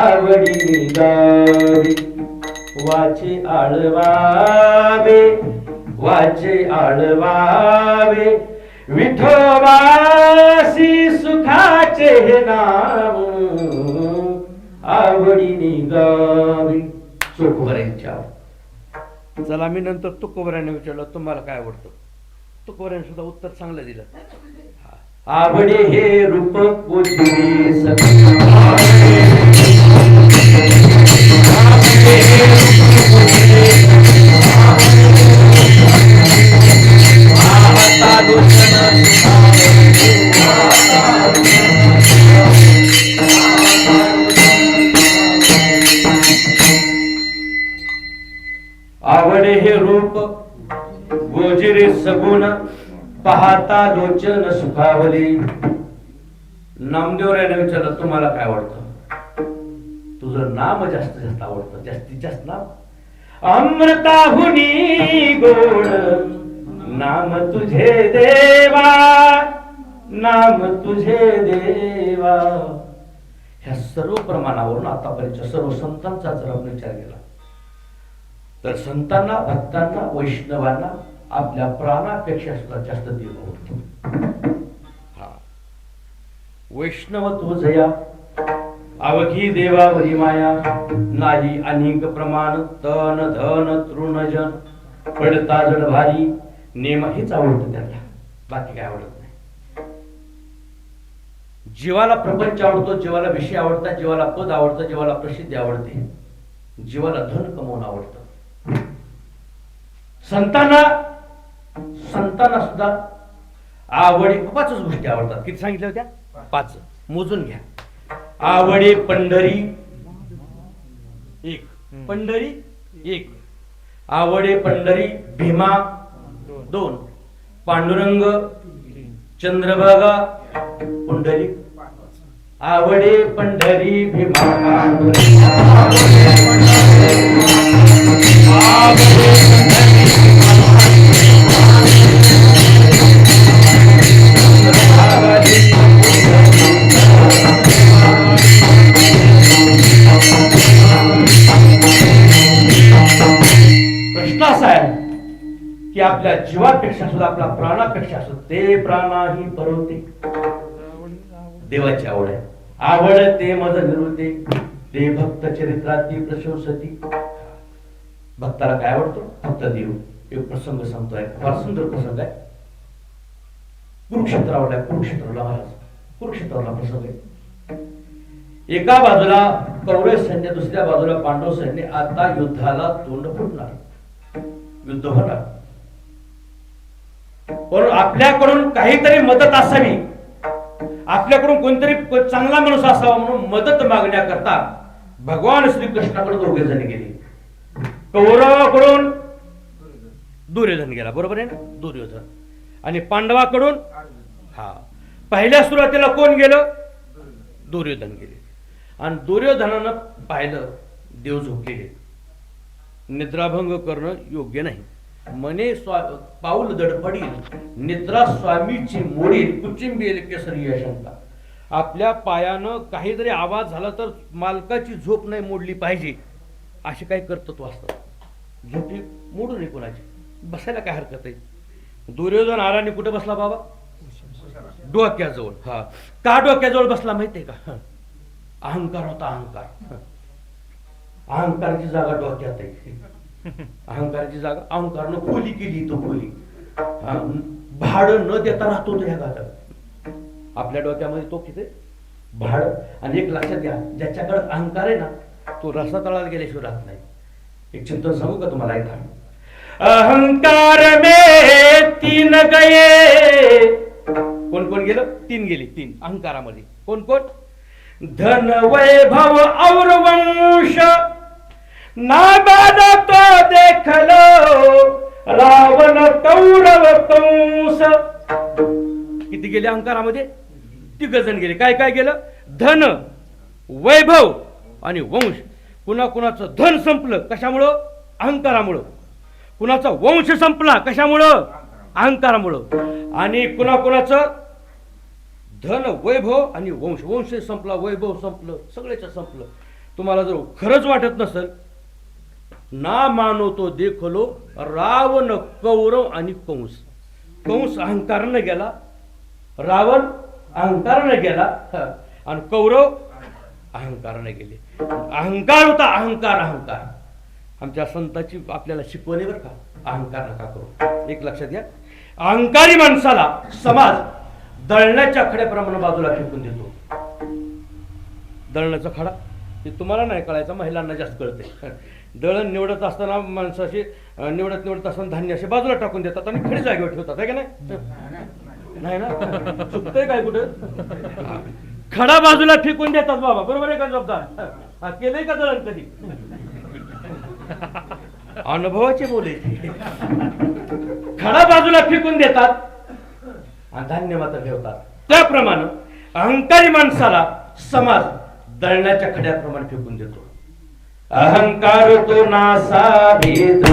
आवडीने गावी. वाचे आळवावे, वाचे आळवावे. विठोबासी सुखाचे हे नाम, आवडीने गावी. चोखवऱ्यांच्या. चला मी नंतर तुकोबऱ्याने विचारलं तुम्हाला काय आवडतं? तुकोबऱ्याने सुद्धा उत्तर चांगलं दिलं. आवडे हे रूप कोजिरी आवडे हे रूप गोजिरे सगुण, पाहता लोचन सुखावली. नामदेवरायाने विचारलं तुम्हाला काय आवडतं? तुझं नाम जास्त आवडतं, जास्तीत जास्त नाम. अमृताहुनी गोड नाम तुझे देवा, नाम तुझे देवा. ह्या सर्व प्रमाणावरून आतापर्यंत सर्व संतांचा जर आपण विचार केला तर संतांना, भक्तांना, वैष्णवांना आपल्या प्राणापेक्षा सुद्धा जास्त देव आवडतो. हा वैष्णव तुझया अवघी देवावरी माया, नाही अनेक प्रमाण. तन धन तृणजन पडता जड भारी. नेम हेच आवडतं त्यांना, बाकी काय आवडत नाही. जीवाला प्रपंच आवडतो, जीवाला विषय आवडतात, जीवाला पद आवडतं, जीवाला प्रसिद्धी आवडते, जीवाला धन कमवून आवडतं. संतांना सुद्धा आवडी पाचच गोष्टी आवडतात. किती सांगितल्या होत्या? पाच. मोजून घ्या. आवडे पंढरी एक, पंढरी एक. आवडे पंढरी भीमा दोन, पांडुरंग चंद्रभागा पुंडलिक. आवडे पंढरी भीमा पांडुरंग, प्रश्न असा आहे की आपल्या जीवापेक्षा सुद्धा, आपल्या प्राणापेक्षा सुद्धा ते प्राणाही परवते. देवाची आवड आहे. आवड ते मज निरुते, ते भक्त चरित्राती प्रशंसती. भक्ताला काय आवडतो? फक्त देव. एक प्रसंग सांगतोय, फार सुंदर प्रसंग आहे. कुरुक्षेत्र आवडलाय, कुरुक्षेत्राला महाराज, कुरुक्षेत्राला प्रसंग आहे. एका बाजूला कौरव सैन्य, दुसऱ्या बाजूला पांडव सैन्य. आता युद्धाला तोंड फुटणार, युद्ध होणार. पण आपल्याकडून काहीतरी मदत असावी, आपल्याकडून कोणतरी चांगला माणूस असावा म्हणून मदत मागण्याकरता भगवान श्रीकृष्णाकडे दोघे जण गेले. कौरवाकडून दुर्योधन गेला, बरोबर आहे ना, दुर्योधन. आणि पांडवाकडून हा पहिल्या सुरुवातीला कोण गेलं? दुर्योधन गेले. आणि दुर्योधनानं पाहिलं देव झोपलेले. निद्राभंग करणं योग्य नाही. मने पाऊल दडपडील, निद्रा स्वामीची मोडील, कुचिंबेल केसरी शंका. आपल्या पायानं काहीतरी आवाज झाला तर मालकाची झोप नाही मोडली पाहिजे, असे काही कर्तृत्व असतात. झोपी मोडू नये कोणाची, बसायला काय हरकत आहे. दुर्योधन आराने कुठे बसला बाबा? डोक्याजवळ. हा, का डोक्याजवळ बसला माहितीये का? अहंकार होता, अहंकार. अहंकाराची जागा डोक्यात आहे. अहंकाराची जागा अहंकारनं खोली केली, तो खोली. भाडं न देता राहतो तो ह्या घाटात. आपल्या डोक्यामध्ये तो किती भाडं. आणि एक लक्षात घ्या, ज्याच्याकडे अहंकार आहे ना, तो रस्ता तळाला गेल्याशिवाय राहत नाही. एक चिंतन सांगू का तुम्हाला एकदा? अहंकार में तीन गए. कोण कोण गेलं? तीन गेली. तीन अहंकारामध्ये. कोण कोण? धन वैभव और वंश नाबाद तो देख लो, रावण कौरव कंस. किती गेले अहंकारामध्ये? तिघ जण गेले. काय काय गेलं? धन, वैभव आणि वंश. कुणा कुणाचं धन संपलं कशामुळं? अहंकारामुळं. कुणाचा वंश संपला कशामुळं? अहंकारामुळं. आणि कुणा कुणाचं धन, वैभव आणि वंश. वंश संपला, वैभव संपलं, सगळ्याच संपलं. तुम्हाला जर खरंच वाटत नसेल, ना मानो तो देख लो, रावण, कौरव आणि कंस. कंस अहंकारानं गेला, रावण अहंकारानं गेला आणि कौरव अहंकाराने गेले. अहंकार होता, अहंकार. अहंकार आमच्या संतांची आपल्याला शिकवणे बरं का, अहंकार नका करू. एक लक्षात घ्या, अहंकारी माणसाला समाज दळण्याच्या खड्याप्रमाणे बाजूला फेकून देतो. दळण्याचा खडा हे तुम्हाला नाही कळायचं, महिलांना जास्त कळते. दळण निवडत असताना माणसाशी निवडत असताना धान्य असे बाजूला टाकून देतात आणि खडी जागेवर ठेवतात, आहे का नाही? नाही ना, चुकतंय काय कुठं? खडा बाजूला फेकून देतात बाबा, बरोबर आहे का जबाबदार? केलंय का दळण कधी? अनुभवाचे बोले. खडा बाजूला फेकून देतात आणि धान्य मात्र ठेवतात. त्याप्रमाणे अहंकारी माणसाला समाज दळण्याच्या खड्याप्रमाणे फेकून देतो. अहंकार तो नासा भेद,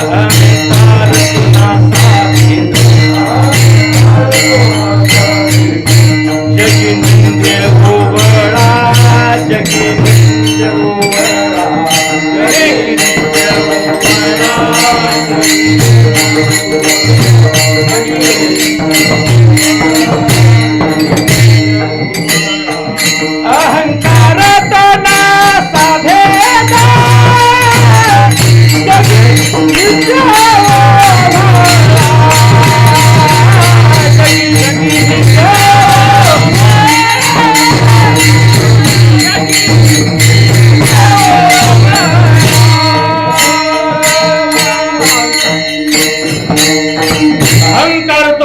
अहंकार तो नासा भेद, जगी निंदे ओवळा, जगी निंदे ओवळा, जगी निंदे अहंकार तो नासा भेद, जगी निंदे ओवळा, जगी निंदे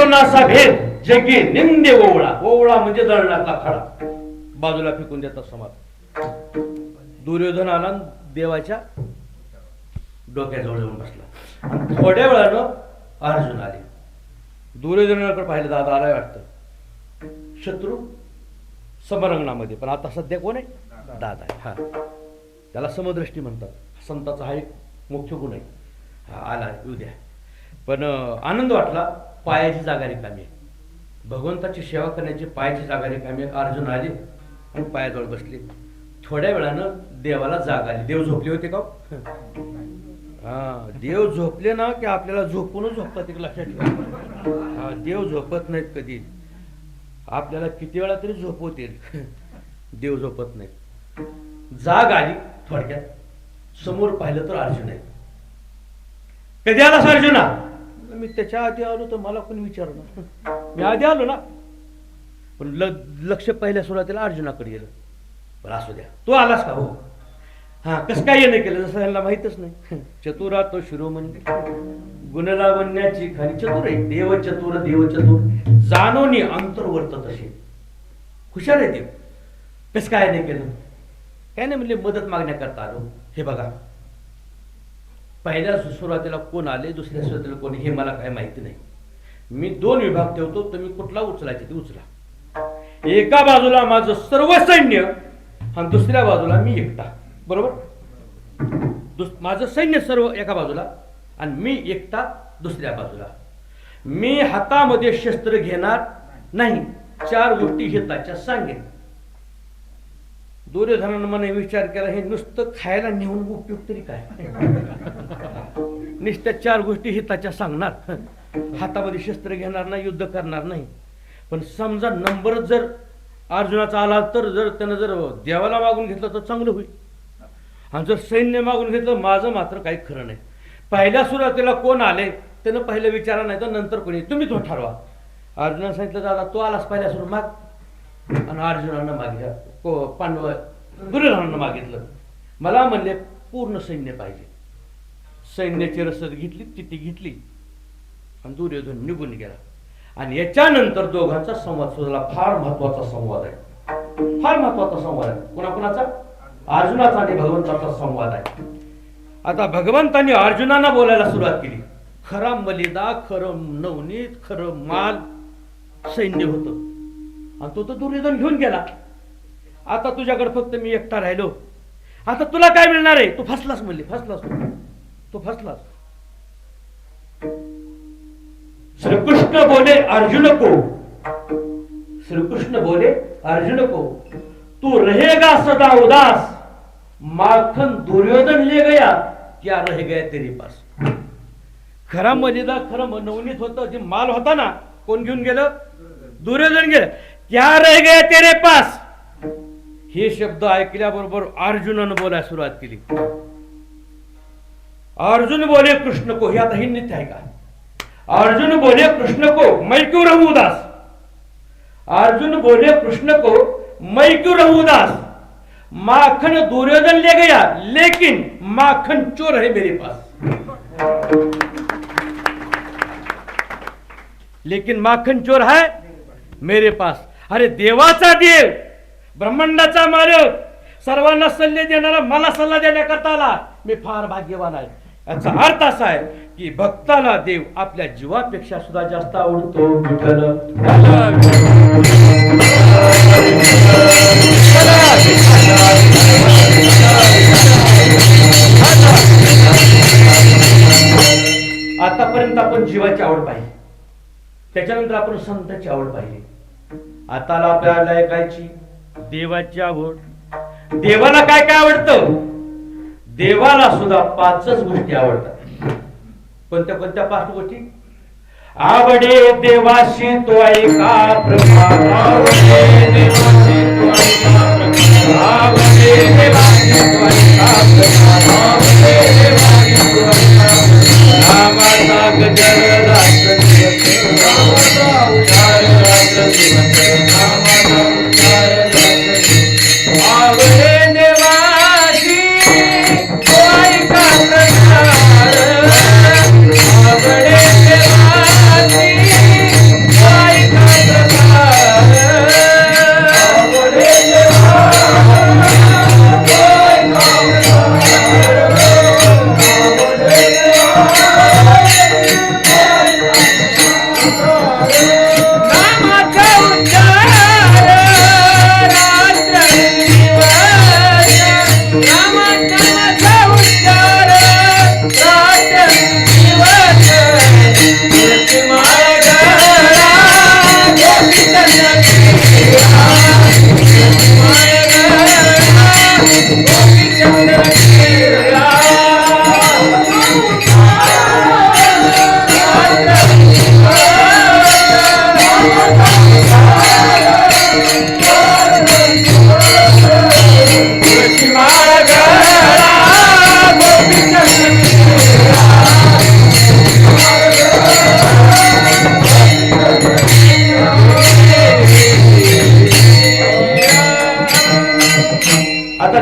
नासा भेद, जगी निंदे ओवळा. ओवळा म्हणजे दळण्याचा खडा बाजूला फेकून देतात समाज. दुर्योधन आला देवाच्या डोक्याजवळ जाऊन बसला आणि थोड्या वेळानं अर्जुन आले. दुर्योधनाकडे पाहिलं, दादा आलाय वाटतं. शत्रू समरंगणामध्ये, पण आता सध्या कोण आहे? दादा आहे. हा, त्याला समदृष्टी म्हणतात. संताचा हा एक मुख्य गुण आहे. हा आला, येऊ द्या. पण आनंद वाटला, पायाची जागा रिकामी आहे. भगवंताची सेवा करण्याची पायाची जागा रिकामी आहे. अर्जुन आले आणि पायाजवळ बसले. थोड्या वेळानं देवाला जाग आली. देव झोपले होते का? हा, देव झोपले ना की आपल्याला झोपूनच झोपतात, एक लक्षात ठेवा. हा, देव झोपत नाहीत कधी. आपल्याला किती वेळा तरी झोपवतील, देव झोपत नाहीत. जाग आली. थोडक्यात समोर पाहिलं तर अर्जुन आहे. कधी आलास अर्जुना? मी त्याच्या आधी आलो तर मला कोणी विचारलं, मी आधी आलो ना. पण लक्ष पहिल्या सुरुवातीला अर्जुनाकडे गेलं. पण असू द्या, तू आलास का? हो. हा, कसं काय येणं केलं? जसं यांना माहितच नाही. चतुरा तो शिरोमणी, गुणलावण्याची खाली चतुर आहे. देव चतुर, देव चतुर, जाणोनी अंतर्वर्त तसे. हुशार आहे देव. कसं काय नाही केलं? काय नाही म्हणले, मदत मागण्याकरता आलो. हे बघा, पहिल्या सुरुवातीला कोण आले, दुसऱ्या सुरुवातीला कोण, हे मला काय माहिती नाही. मी 2 विभाग ठेवतो, तुम्ही कुठला उचलायचे ते उचला. एका बाजूला माझं सर्व सैन्य आणि दुसऱ्या बाजूला मी एकटा, बरोबर? माझं सैन्य सर्व एका बाजूला आणि मी एकटा दुसऱ्या बाजूला. मी हातामध्ये शस्त्र घेणार नाही, 4 गोष्टी हिताच्या सांगेन. दुर्योधनानं मला विचार केला, हे नुसतं खायला नेऊन उपयोग तरी काय, नुसत्या 4 गोष्टी हिताच्या सांगणार, हातामध्ये शस्त्र घेणार नाही, युद्ध करणार नाही. पण समजा नंबर जर अर्जुनाचा आला तर जर त्यानं जर देवाला मागून घेतलं तर चांगलं होईल, आणि जर सैन्य मागून घेतलं माझं मात्र काही खरं नाही. पहिल्या सुरुवातीला कोण आले त्यानं पहिलं विचारा, नाही तर नंतर कोणी, तुम्ही तो ठरवा. अर्जुनानं सांगितलं दादा तो आलास पहिल्या सुरू माग, आणि अर्जुनानं मागितलं, पांडव दुर्योधनानं मागितलं. मला म्हणले पूर्ण सैन्य पाहिजे. सैन्याची रसद घेतली, तिथे घेतली आणि दुर्योधन निघून गेला. आणि याच्यानंतर दोघांचा संवाद सुद्धा फार महत्वाचा संवाद आहे, फार महत्वाचा संवाद आहे. कोणाकोणाचा? अर्जुनाचा आणि भगवंताचा संवाद आहे. आता भगवंतांनी अर्जुनांना बोलायला सुरुवात केली. खरा मलिदा, खरं नवनीत, खरं माल सैन्य होतं, आणि तो तर दुर्योधन घेऊन गेला. आता तुझ्याकडे फक्त मी एकटा राहिलो, आता तुला काय मिळणार आहे? तू फसलास म्हणली, फसलास तू फसलास. श्रीकृष्ण बोले अर्जुन को, श्रीकृष्ण बोले अर्जुन को, तू रहेगा सदा उदास, माखन दुर्योधन ले गया, क्या रह गया तेरे पास. खरा मलिदा, खरं नवनीत होतं, जे माल होता ना, कोण घेऊन गेलं? दुर्योधन गेलं. क्या रह गया तेरे पास. हे शब्द ऐकल्याबरोबर अर्जुनानं बोलायला सुरुवात केली. अर्जुन बोले कृष्ण को, हे आता ही नित्य आहे का? अर्जुन बोले कृष्ण को, मैं क्यों रहूं उदास. अर्जुन बोले कृष्ण को, मैं क्यों रहूं उदास. माखन दुर्योधन ले गया, लेकिन माखन चोर है मेरे पास. लेकिन माखन चोर है मेरे पास. अरे देवाचा देव, ब्रह्मांडाचा मालक, सर्वांना सल्ले देणारा मला सल्ला देण्याकरता आला, मी फार भाग्यवान आहे. याचा अर्थ असा आहे की भक्ताला देव आपल्या जीवापेक्षा सुद्धा जास्त आवडतो. विठ्ठल आतापर्यंत आपण जीवाची आवड पाहिली, त्याच्यानंतर आपण संतांची आवड पाहिली. आता आपल्याला ऐकायची देवाची आवड. देवाला काय काय आवडतं? देवाला सुद्धा 5च गोष्टी आवडतात. कोणत्या कोणत्या 5 गोष्टी? आवडे देवाशी तो ऐका प्रकार, आवडे देवाशी तो ऐका प्रकार, आवडे देवाशी तो ऐका प्रकार, आवडे देवाशी तो ऐका प्रकार. नामाचा गजर रात्र दिवस, नामाचा उद्धार रात्र दिवस, नामाचा उद्धार रात्र दिवस. आवडे देवाशी तो ऐका प्रकार, आवडे देवाशी तो ऐका प्रकार, आवडे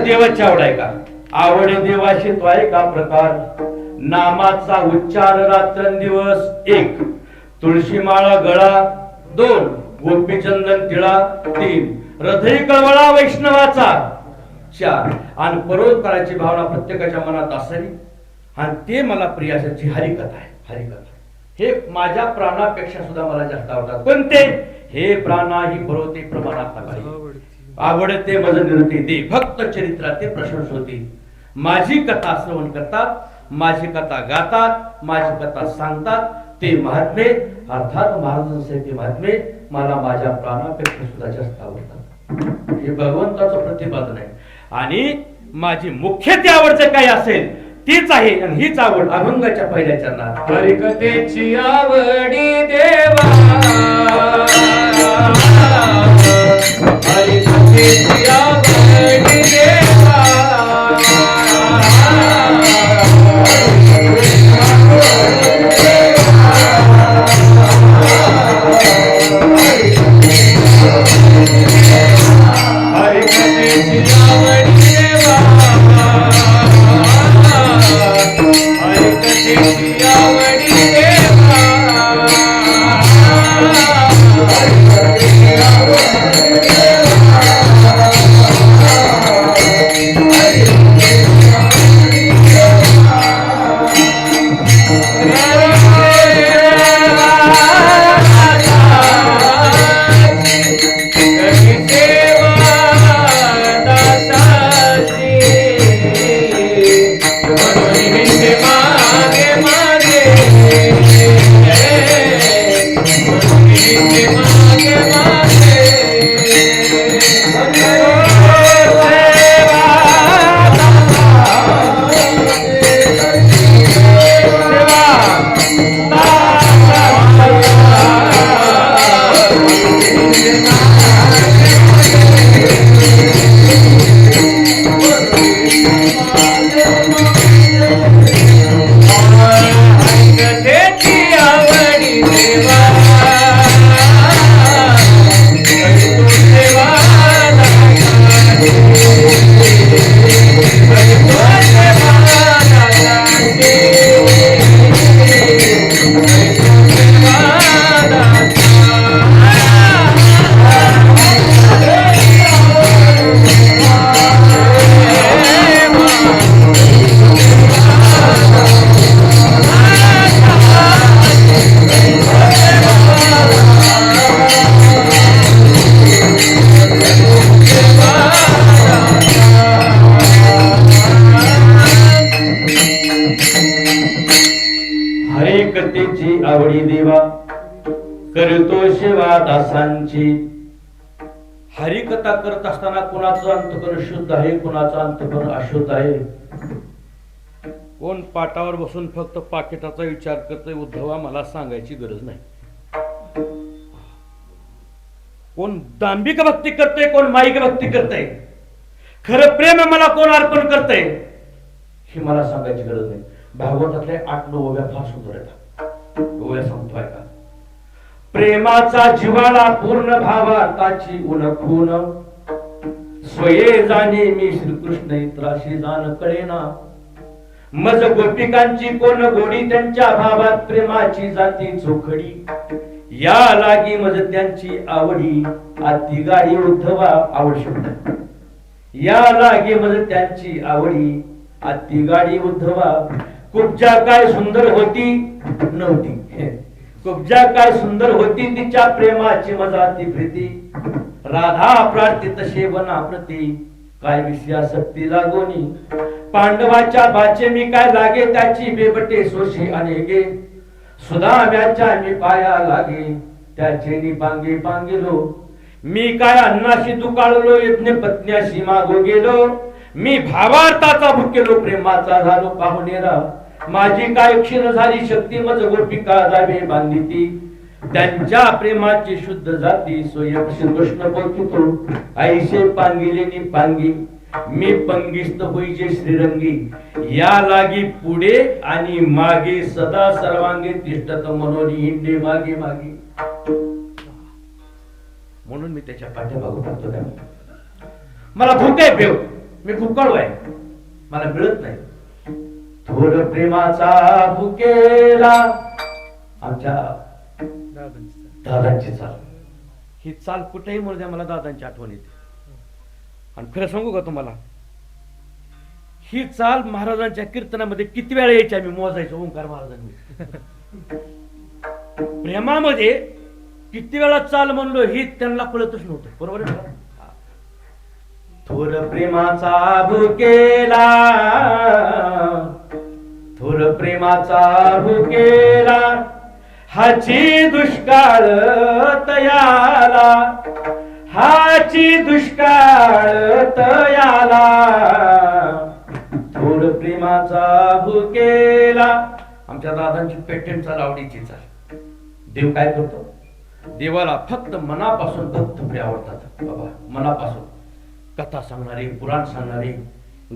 देवाची आवड आहे का? आवडे देवाशी तो आहे का प्रकार. नामाचा उच्चार रात्रंदिवस 1, तुळशी माळा गळा 2, गोपीचंदन तिळा 3, हृदय कळवळा वैष्णवाचा 4, आणि परोपकाराची भावना प्रत्येकाच्या मनात असावी, आणि ते मला प्रिय असायची हरिकथा आहे. हरिकथा हे माझ्या प्राणापेक्षा सुद्धा मला जास्त आवडतात. कोणते? हे प्राणाही परोते प्रमाणात आवडते मज निरते दे, भक्त चरित्राते प्रशंस होते. माझी कथा श्रवण करतात, माझी कथा गातात, माझी कथा सांगतात, ते महात्मे अर्थात महाराजांचे महात्मे मला माझ्या प्राणापेक्षा सुद्धा जास्त आवडतात. हे भगवंताचं प्रतिपादन आहे. आणि माझी मुख्य ती आवड काय असेल तीच आहे आणि हीच आवड अभंगाच्या पहिल्या चरणात. हरिकथेची आवडी देवा, हरिकथेची आवडी देवा, हरिकथेची आवडी देवा, करतो सेवा दासांची. हरिकथा करत असताना कुणाचं अंतकरण शुद्ध आहे, कुणाचं अंतकरण अशुद्ध आहे. कोण पाटावर बसून फक्त पाकिटाचा विचार करतोय, उद्धवा मला सांगायची गरज नाही. कोण दांभिक भक्ती करतोय, कोण माईक भक्ती करतोय, खरं प्रेम मला कोण अर्पण करतंय ही मला सांगायची गरज नाही. भागवतातले 8-9 ओव्या फार सुंदर आहेत. ओव्या सांगतोय का, प्रेमाचा जिव्हाळा पूर्ण भावाताची उलखून, स्वये जाणे मी श्रीकृष्ण इत्राशी जाण कळेना, मज गोपिकांची कोण गोडी त्यांच्या भावात प्रेमाची जाती चोखडी, या लागी मज त्यांची आवडी अति गाडी उद्धवा. आवड शब्द, या लागी मज त्यांची आवडी अति गाडी उद्धवा. कुब्जा काय सुंदर होती नव्हती, कुब्जा काय सुंदर होती तिच्या प्रेमाची मजा ती प्रीती, राधा प्रार्थित सेवना प्रती काय विषयासक्ती लागोनी, पांडवाच्या बाचे मी काय लागे त्याची बेबटे सोशी अनेके, सुदाम्याच्या मी पाया लागे त्याचे निपांगे पांगिलो, मी काय अन्नाशी दुकाळलो यज्ञ पत्न्याशी मागो गेलो, मी भावार्थाचा भुकेलो प्रेमाचा झालो पाहुणेरा, माझी काय क्षीण झाली शक्ती मज गोपिका जावे बांधिती, त्यांच्या प्रेमाची शुद्ध जाती स्वयं श्रीकृष्ण बोलतो ऐसे पांगिले नि पांगी, मी पंगिस्त होईचे श्रीरंगी, या लागी पुढे आणि मागे सदा सर्वांगे तिष्ठत मनोनी हिंडे मागे मागे. म्हणून मी त्याच्या पाठीमागून टाकतो. मला भूक आहे पेव, मी भुकाळू आहे, मला मिळत नाही. थोर प्रेमाचा भुकेला, आमच्या दादांची चाल, ही चाल कुठेही म्हणू मला दादांची आठवण येते. आणि खरं सांगू का तुम्हाला, ही चाल महाराजांच्या कीर्तनामध्ये किती वेळा यायची आम्ही मोजायचो. ओंकार महाराजांनी प्रेमामध्ये किती वेळा चाल म्हणलो ही त्यांना कळतच नव्हतं. बरोबर आहे ना. थोर प्रेमाचा भुकेला, थोर प्रेमाचा भुकेला, हाची दुष्काळ तयाला, हाची दुष्काळ तयाला, थोड प्रेमाचा भुकेला. आमच्या दादांची पेटेंटचा लावडीची चाल. देव काय करतो? देवाला फक्त मनापासून भक्त प्रिय आवडतात बाबा, मनापासून. कथा सांगणारे, पुराण सांगणारे,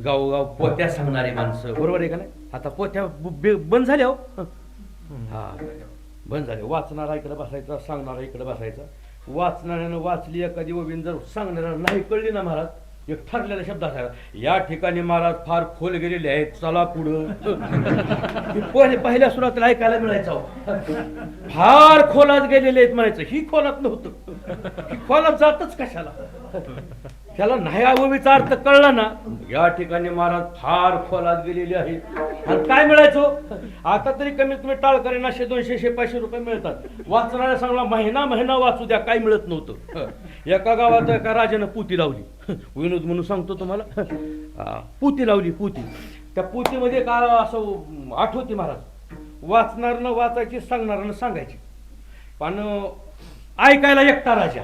गावोगाव पोत्या सांगणारे माणसं, बरोबर आहे का नाही? आता पोत्या बंद झाल्या हो. हा बंद झाले. वाचणारा इकडे बसायचा, सांगणारा इकडे बसायचा. वाचणाऱ्यानं वाचली एखादी ओवीन, जर सांगणाऱ्याला नाही कळली ना महाराज, एक ठरलेला शब्द असायला, या ठिकाणी महाराज फार खोल गेलेले आहेत, चला पुढं. पहिल्या सुरुवातीला ऐकायला मिळायचं, फार खोलात गेलेले आहेत म्हणायचं. ही खोलात नव्हतं, ही खोलात जातच कशाला? त्याला नाही ओवीचा अर्थ कळला ना, या ठिकाणी महाराज फार खोलात गेलेले आहेत. आणि काय मिळायचं? आता तरी कमीत कमी टाळकरी 100, 200, 500 रुपये मिळतात. वाचणाऱ्या सांगला महिना वाचू द्या, काही मिळत नव्हतं. एका गावात एका राजानं पुती लावली, विनोद म्हणून सांगतो तुम्हाला. पुती लावली, पुती. त्या पुतीमध्ये का असं आठवते महाराज, वाचणारनं वाचायची, सांगणारनं सांगायची. पण ऐकायला एकटा राजा,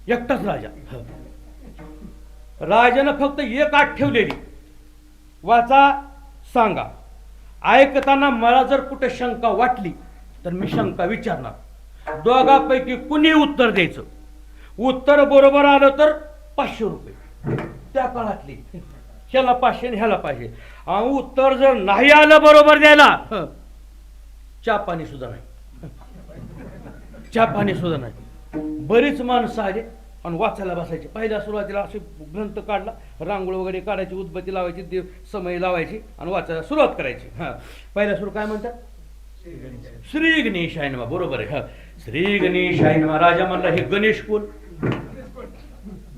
एकटाच राजा. राजानं फक्त एक आठ ठेवलेली, वाचा सांगा. ऐकताना मला जर कुठे शंका वाटली तर मी शंका विचारणार. दोघांपैकी कुणी उत्तर द्यायचं. उत्तर बरोबर आलं तर 500 रुपये. त्या काळातली ह्याला 500 आणि ह्याला 500. आणि उत्तर जर नाही आलं बरोबर द्यायला, चहा पाणी सुद्धा नाही, चहा पाणी सुद्धा नाही. बरीच माणसं आली आणि वाचायला बसायचे. पहिल्या सुरुवातीला असे ग्रंथ काढला, रांगोळ वगैरे काढायची, उदबत्ती लावायची, देव समय लावायची आणि वाचायला सुरुवात करायची. पहिल्या सुरू काय म्हणतात? श्री गणेशाय नमः. बरोबर आहे. श्री गणेशाय नमः. राजा म्हणला, हे गणेश कोण?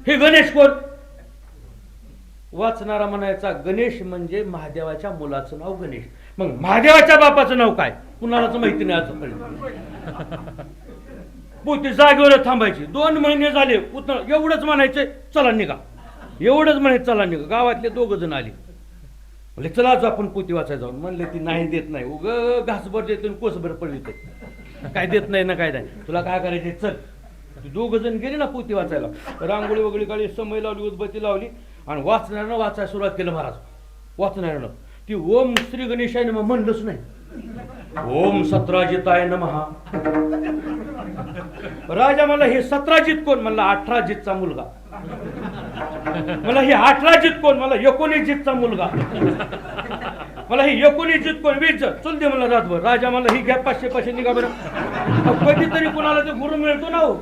हे गणेश कोण? वाचणारा म्हणायचा, गणेश म्हणजे महादेवाच्या मुलाचं नाव गणेश. मग महादेवाच्या बापाचं नाव काय? कुणालाच माहिती नाही आजपर्यंत. पोती जागेवर थांबायची. 2 महिने झाले, एवढंच म्हणायचे, चला निघा. एवढंच म्हणायचं, चला निघा. गावातले 2 जण आले, म्हणले चला आज आपण पोती वाचायला जाऊन. म्हणले ती नाही देत नाही, उग घासभर देतो, कोसभर पडवित, काय देत नाही ना काय नाही. तुला काय करायचे, चल. 2 जण गेले ना पोती वाचायला. रांगोळी वगैरे काढली, समय लावली, उदबत्ती लावली आणि वाचणाऱ्यानं वाचायला सुरुवात केलं महाराज. वाचणाऱ्यानं ती ओम श्री गणेशाय नमः म्हणलंच नाही, ओम सत्राजिताय नमः. राजा मला, हे सत्राजित कोण? म्हणला 18जीतचा मुलगा. मला हे 18जीत कोण? मला 19जीतचा मुलगा. मला हे 19जीत कोण? 20. चल दे मला रातभर. राजा मला, ही घ्या 500 निघा बरं. कधीतरी कुणाला ते गुरु मिळतो ना हो.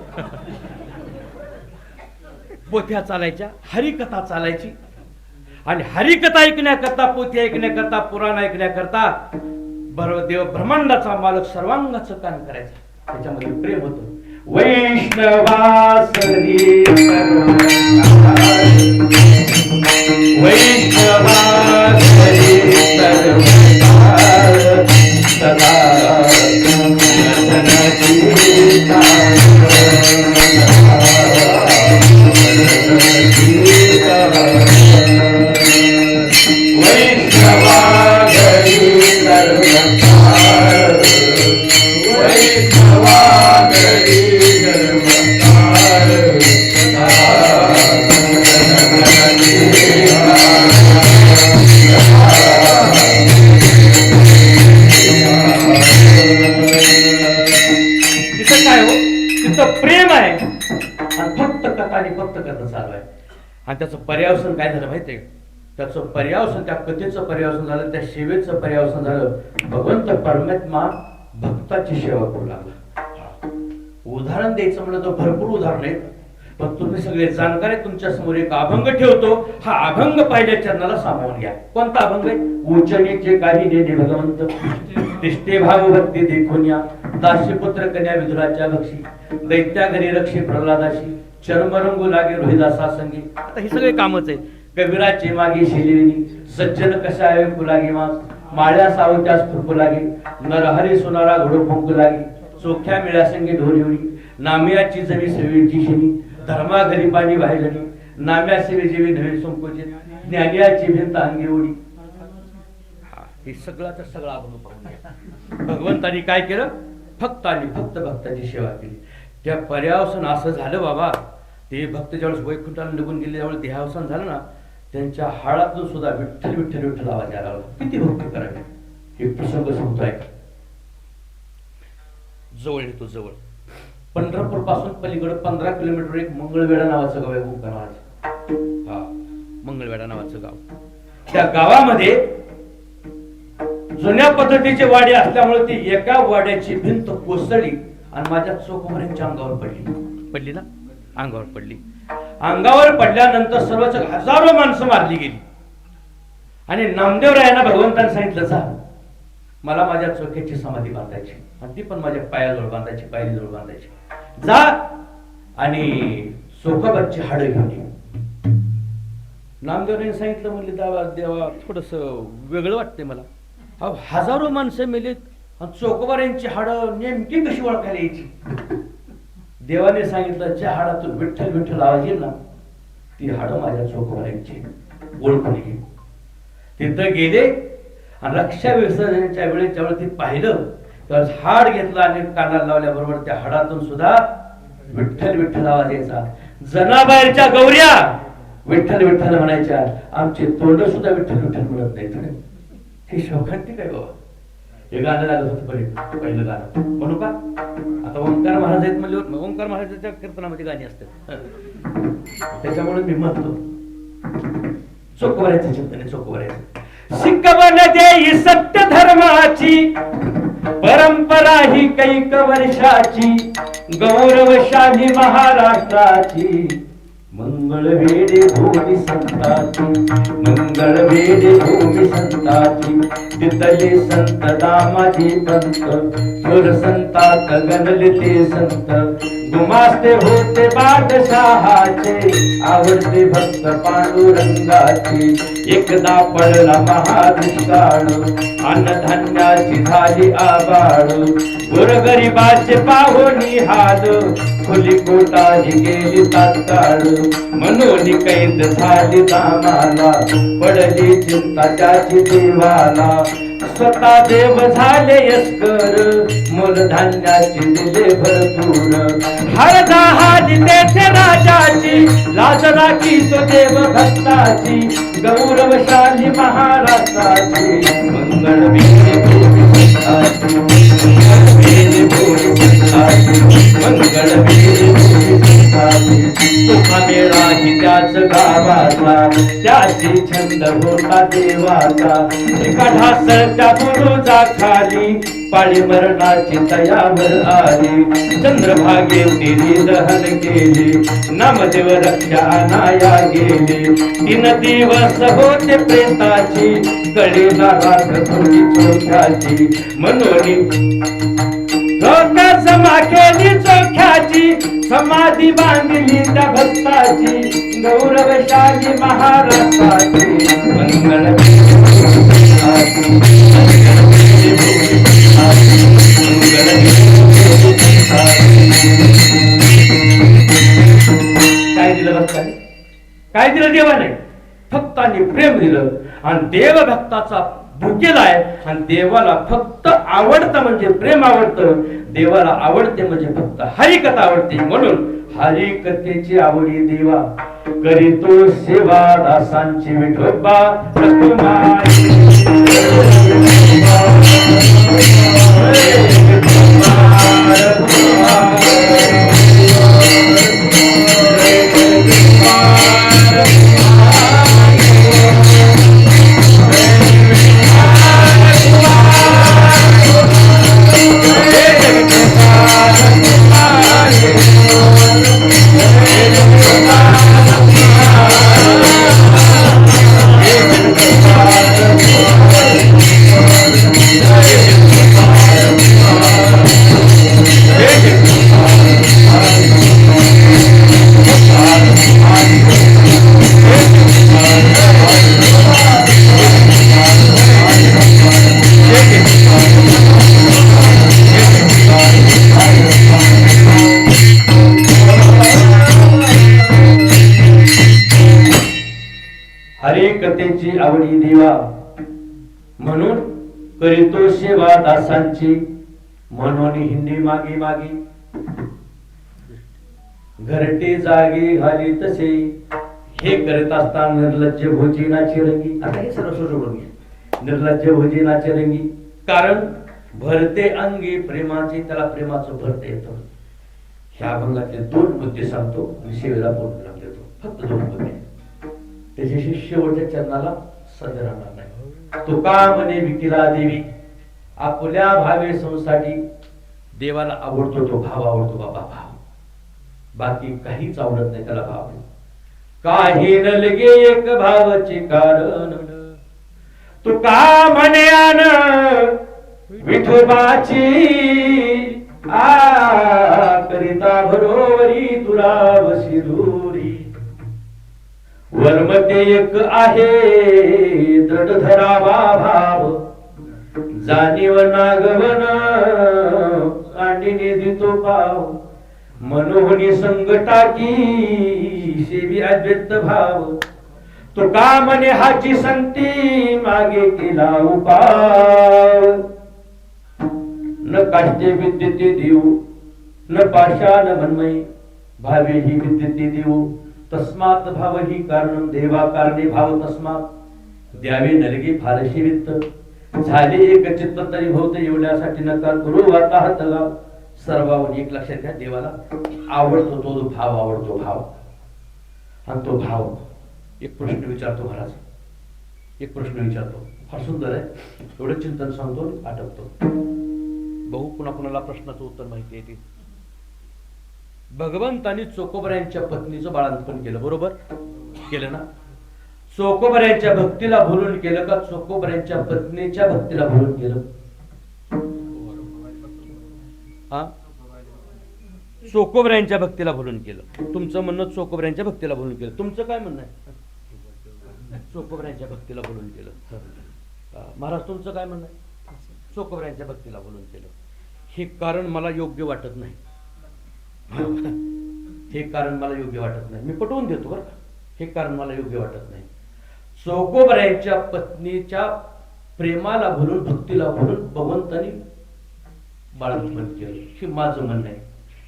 पोथ्या चालायच्या, हरिकथा चालायची. आणि हरिकथा ऐकण्याकरता, पोथी ऐकण्याकरता, पुराण ऐकण्याकरता देव ब्रह्मांडाचा मालक सर्वांगाचं काम करायचं. त्याच्यामध्ये प्रेम होतं. वैष्णवासरी सदा आणि त्याचं पर्यावसन काय झालं माहितीये? त्याचं पर्यावसन, त्या कथेचं पर्यावसन झालं, त्या सेवेचं पर्यावसन झालं. भगवंत परमात्मा भक्ताची सेवा करू लागला. उदाहरण द्यायचं म्हणलं तर भरपूर उदाहरण आहेत, पण तुम्ही सगळे जाणकार आहे. तुमच्या समोर एक अभंग ठेवतो. हा अभंग पहिल्या चरणाला सामावून घ्या. कोणता अभंग आहे? उचनीचे काही नेने भगवंत, दिष्टे भागवती देखून या, दासी पुत्र कन्या विदुराच्या भक्षी, दैत्या घरी रक्षी प्रल्हादाशी, चर्मरंगू लागे रोहिदासा संगी. आता हे सगळे कामच आहे. कविराचे मागे शिलेनी, सज्जन कशा आहे फुलागे मास, माळ्या सावत्यास फुरकू लागे, नरहरी सोनारा घोडो फुंकू लागे, चोख्या मिळ्या संगी ढोरी, नामियाची जमी सेवेची शिनी, धर्मा घरी पाणी वाहिलनी, नाम्या सेवे जेवी नव्हे संकोचित, ज्ञानियाची भिंत अंगी उडी. हे सगळा तर सगळा अभंग पाहून घ्या. भगवंतानी काय केलं? फक्त आणि फक्त भक्ताची सेवा केली. त्या पर्यावसन असं झालं बाबा, ते भक्त ज्यावेळेस वैकुंठाला निघून गेले, ज्यावेळेस देहावसान झालं ना, त्यांच्या हाडातून सुद्धा विठ्ठल विठ्ठल विठ्ठल आवाज यायला लागला. किती भक्ती करावी. एक प्रसंग सांगतोय, जवळ येतो जवळ, पंढरपूर पासून पलीकडे 15 किलोमीटर एक मंगळवेढा नावाचं गाव आहे. ओंकार महाराज, हा मंगळवेढा नावाचं गाव. त्या गावामध्ये जुन्या पद्धतीची वाडी असल्यामुळे ती एका वाड्याची भिंत कोसळली आणि माझ्या चोखोबऱ्यांच्या अंगावर पडली ना, अंगावर पडली. अंगावर पडल्यानंतर सर्वच हजारो माणसं मारली गेली. आणि नामदेवरायांना भगवंतांनी सांगितलं, जा मला माझ्या चोख्याची समाधी बांधायची, आणि ती पण माझ्या पायाजवळ बांधायची, पायरीजवळ बांधायची. जा आणि चोखोबाची हाडं घेऊन ये. नामदेवरायांनी सांगितलं, म्हणले देवा देवा थोडस वेगळं वाटतंय मला. अहो हजारो माणसं मेलेत आणि चोखोबाऱ्यांची हाडं नेमकी कशी ओळखायला यायची. देवाने सांगितलं, ज्या हाडातून विठ्ठल विठ्ठल आवाज येईल ना, ती हाडं माझ्या चोखोबाऱ्यांची, ओळखून घे. तिथं गेले आणि रक्षा विसर्जनाच्या वेळेस ज्यावेळेस ते पाहिलं, त्यावेळेस हाड घेतलं आणि कानाला लावल्याबरोबर त्या हाडातून सुद्धा विठ्ठल विठ्ठल आवाज यायचा. जनाबाहेरच्या गौऱ्या विठ्ठल विठ्ठल म्हणायच्या, आमचे तोंड सुद्धा विठ्ठल विठ्ठल म्हणत नाही. हे शोकांती काय बाबा. हे गाणं लागत होतं पहिलं गाणं, म्हणू का? आता ओंकार महाराज आहेत म्हणले, ओंकार महाराजांच्या कीर्तनामध्ये गाणी असतात, त्याच्यामुळे मी म्हणतो चोखोबऱ्याचं चिंतन आहे. चोखोबऱ्याचं शिकवण देई सत्य धर्माची, परंपरा ही कैक वर्षाची, गौरवशाही महाराष्ट्राची. मंगळ वेडे भूमी संताची, मंगळ वेडे भूमी संताची. तिथले संत दामाजी पंत, थोर संतात गणले ते संत. गुमास्ते होते बादशहाचे, आवडते भक्त पांडुरंगाचे. एकदा पडला महादुष्काळ, अन्नधान्याची झाली आबाळ. गोरगरिबाचे पाहुणी हाल, खुली कोटाही गेली तात्काळ. मनोनी कैद झाली दामाला, पडली चिंता त्याची देवाला. स्वतः देव झाले यस्कर, मूलधान्याची दिले भरपूर. हरदा हाली तेथे राजाची, लाज राखी तो देव भक्ताची. गौरवशाली महाराष्ट्राची, मंगळ वेळी भूमी संताची, मंगळ वेळी भूमी संताची, मंगळ वेळी भूमी संताची. तुका मेळा ही त्याच गावाचा, त्याची छंद होता देवाचा. एका ढासळत्या बुरुजा खाली, पाळी मरणाची तयावर आली. चंद्रभागे तिने दहन केले, नामदेव रक्षा अनाया गेले. 3 दिवस होते प्रेताची, कळीला राख थोडी चोख्याची. मनोनी लोक जमा केली चोख्याची, समाधी बांधली त्या भक्ताची. गौरवशाली महाराष्ट्राची, मंगळ काय दिलं भक्ताने? काय दिलं देवाने? भक्तांनी प्रेम दिलं. आणि देव भक्ताचा भुकेला आहे. आणि देवाला फक्त आवडतं म्हणजे प्रेम आवडतं, देवाला आवडते म्हणजे फक्त हरिकथा आवडते. म्हणून हरिकथेची आवडी देवा, करीतो सेवा दासांची विठोबा. हरिकथेची आवडी देवा, म्हणून करीतो सेवा दासांची. म्हणून हिंदी मागे मागे घरटी जागी घाली तसे हे करत असताना निर्लज्ज भोजीनाची रंगी. आता हे सर्व सोडून घ्या. निर्लज्ज भोजीनाची रंगी कारण भरते अंगी प्रेमाचे, त्याला प्रेमाचं भरते येतं. ह्या अभंगातले 2 मुद्दे सांगतो आणि शेवेला पूर्ण देतो. फक्त 2 मुद्दे. त्याच्याशी शेवटच्या चरणाला सध्या राहणार नाही. तुका म्हणे विकिला देवी आपल्या भावे संसाठी. देवाला आवडतो तो भाव, आवडतो बाबा भाव, बाकी काहीच आवडत नाही त्याला भाव. काही न लगे एक भावाचे कारण. तुका म्हणे आन विठोबाची करिता बरोबरी तुला वशी दूरी. वर्मते एक आहे दृढ धरावा भाव. जाणीव नागवन कांडीने देतो पाव. मनोहनी संगटाकी सेवी अद्वैत भाव. तुका म्हणे हाची संती मागे केला उपाव. न काष्टे विद्यते देऊ न पाषाण मनमयी भावे ही विद्यते देऊ. तस्मात भाव ही कारण देवा कारणे भाव तस्मात द्यावे नलगे फारशी वित्त. झाले एक चित्त तरी होत एवढ्यासाठी नकार करू आता हात लाव. सर्वाहून एक लक्षात घ्या, देवाला आवडतो तो भाव, आवडतो भाव. आणि तो भाव एक प्रश्न विचारतो महाराज, एक प्रश्न विचारतो, फार सुंदर आहे. एवढं चिंतन सांगतो आठवतो. बहु पुन्हा कुणाला प्रश्नाचं उत्तर माहिती आहे. भगवंतानी चोकोबऱ्यांच्या पत्नीचं बाळंतपण केलं, बरोबर केलं ना. चोकोबऱ्यांच्या भक्तीला भुलून केलं का चोकोबऱ्यांच्या पत्नीच्या भक्तीला भुलून केलं? हा, चोकोबऱ्यांच्या भक्तीला भुलून केलं. तुमचं म्हणणं चोकोबऱ्यांच्या भक्तीला भुलून केलं. तुमचं काय म्हणणं आहे? चोकोबऱ्यांच्या भक्तीला भुलून केलं. महाराज तुमचं काय म्हणणं आहे? चोकोबऱ्यांच्या भक्तीला भुलून केलं. हे कारण मला योग्य वाटत नाही. हे कारण मला योग्य वाटत नाही. मी पटवून देतो बरं का, हे कारण मला योग्य वाटत नाही. चोकोबऱ्यांच्या पत्नीच्या प्रेमाला भुलून, भक्तीला भुलून भगवंतानी बाळंतपण केलं. हे माझं म्हणणं आहे.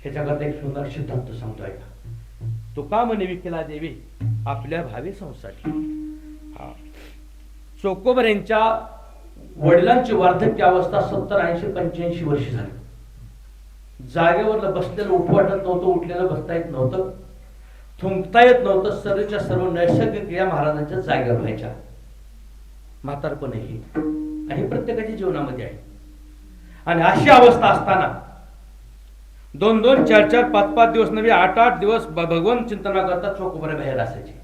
ह्याच्याकरता एक सुंदर सिद्धांत सांगतो ऐका. तुका म्हणे विकिला देवी आपल्या भावी संसाठी. चोकोबऱ्यांच्या वडिलांची वार्धक्य अवस्था 70, 80, 85 वर्ष झाली. जागेवर बसलेलं उठू वाटत नव्हतं, उठलेलं बसता येत नव्हतं, थुंकता येत नव्हतं. सर्वच्या सर्व नैसर्गिक क्रिया महाराजांच्या जागेवर व्हायच्या. म्हातारपण ही आणि प्रत्येकाच्या जीवनामध्ये आहे. आणि अशी अवस्था असताना 2-2, 4-4, 5-5 दिवस नव्हे 8-8 दिवस भगवंत चिंतना करता चोकोबरे बाहेर असायचे.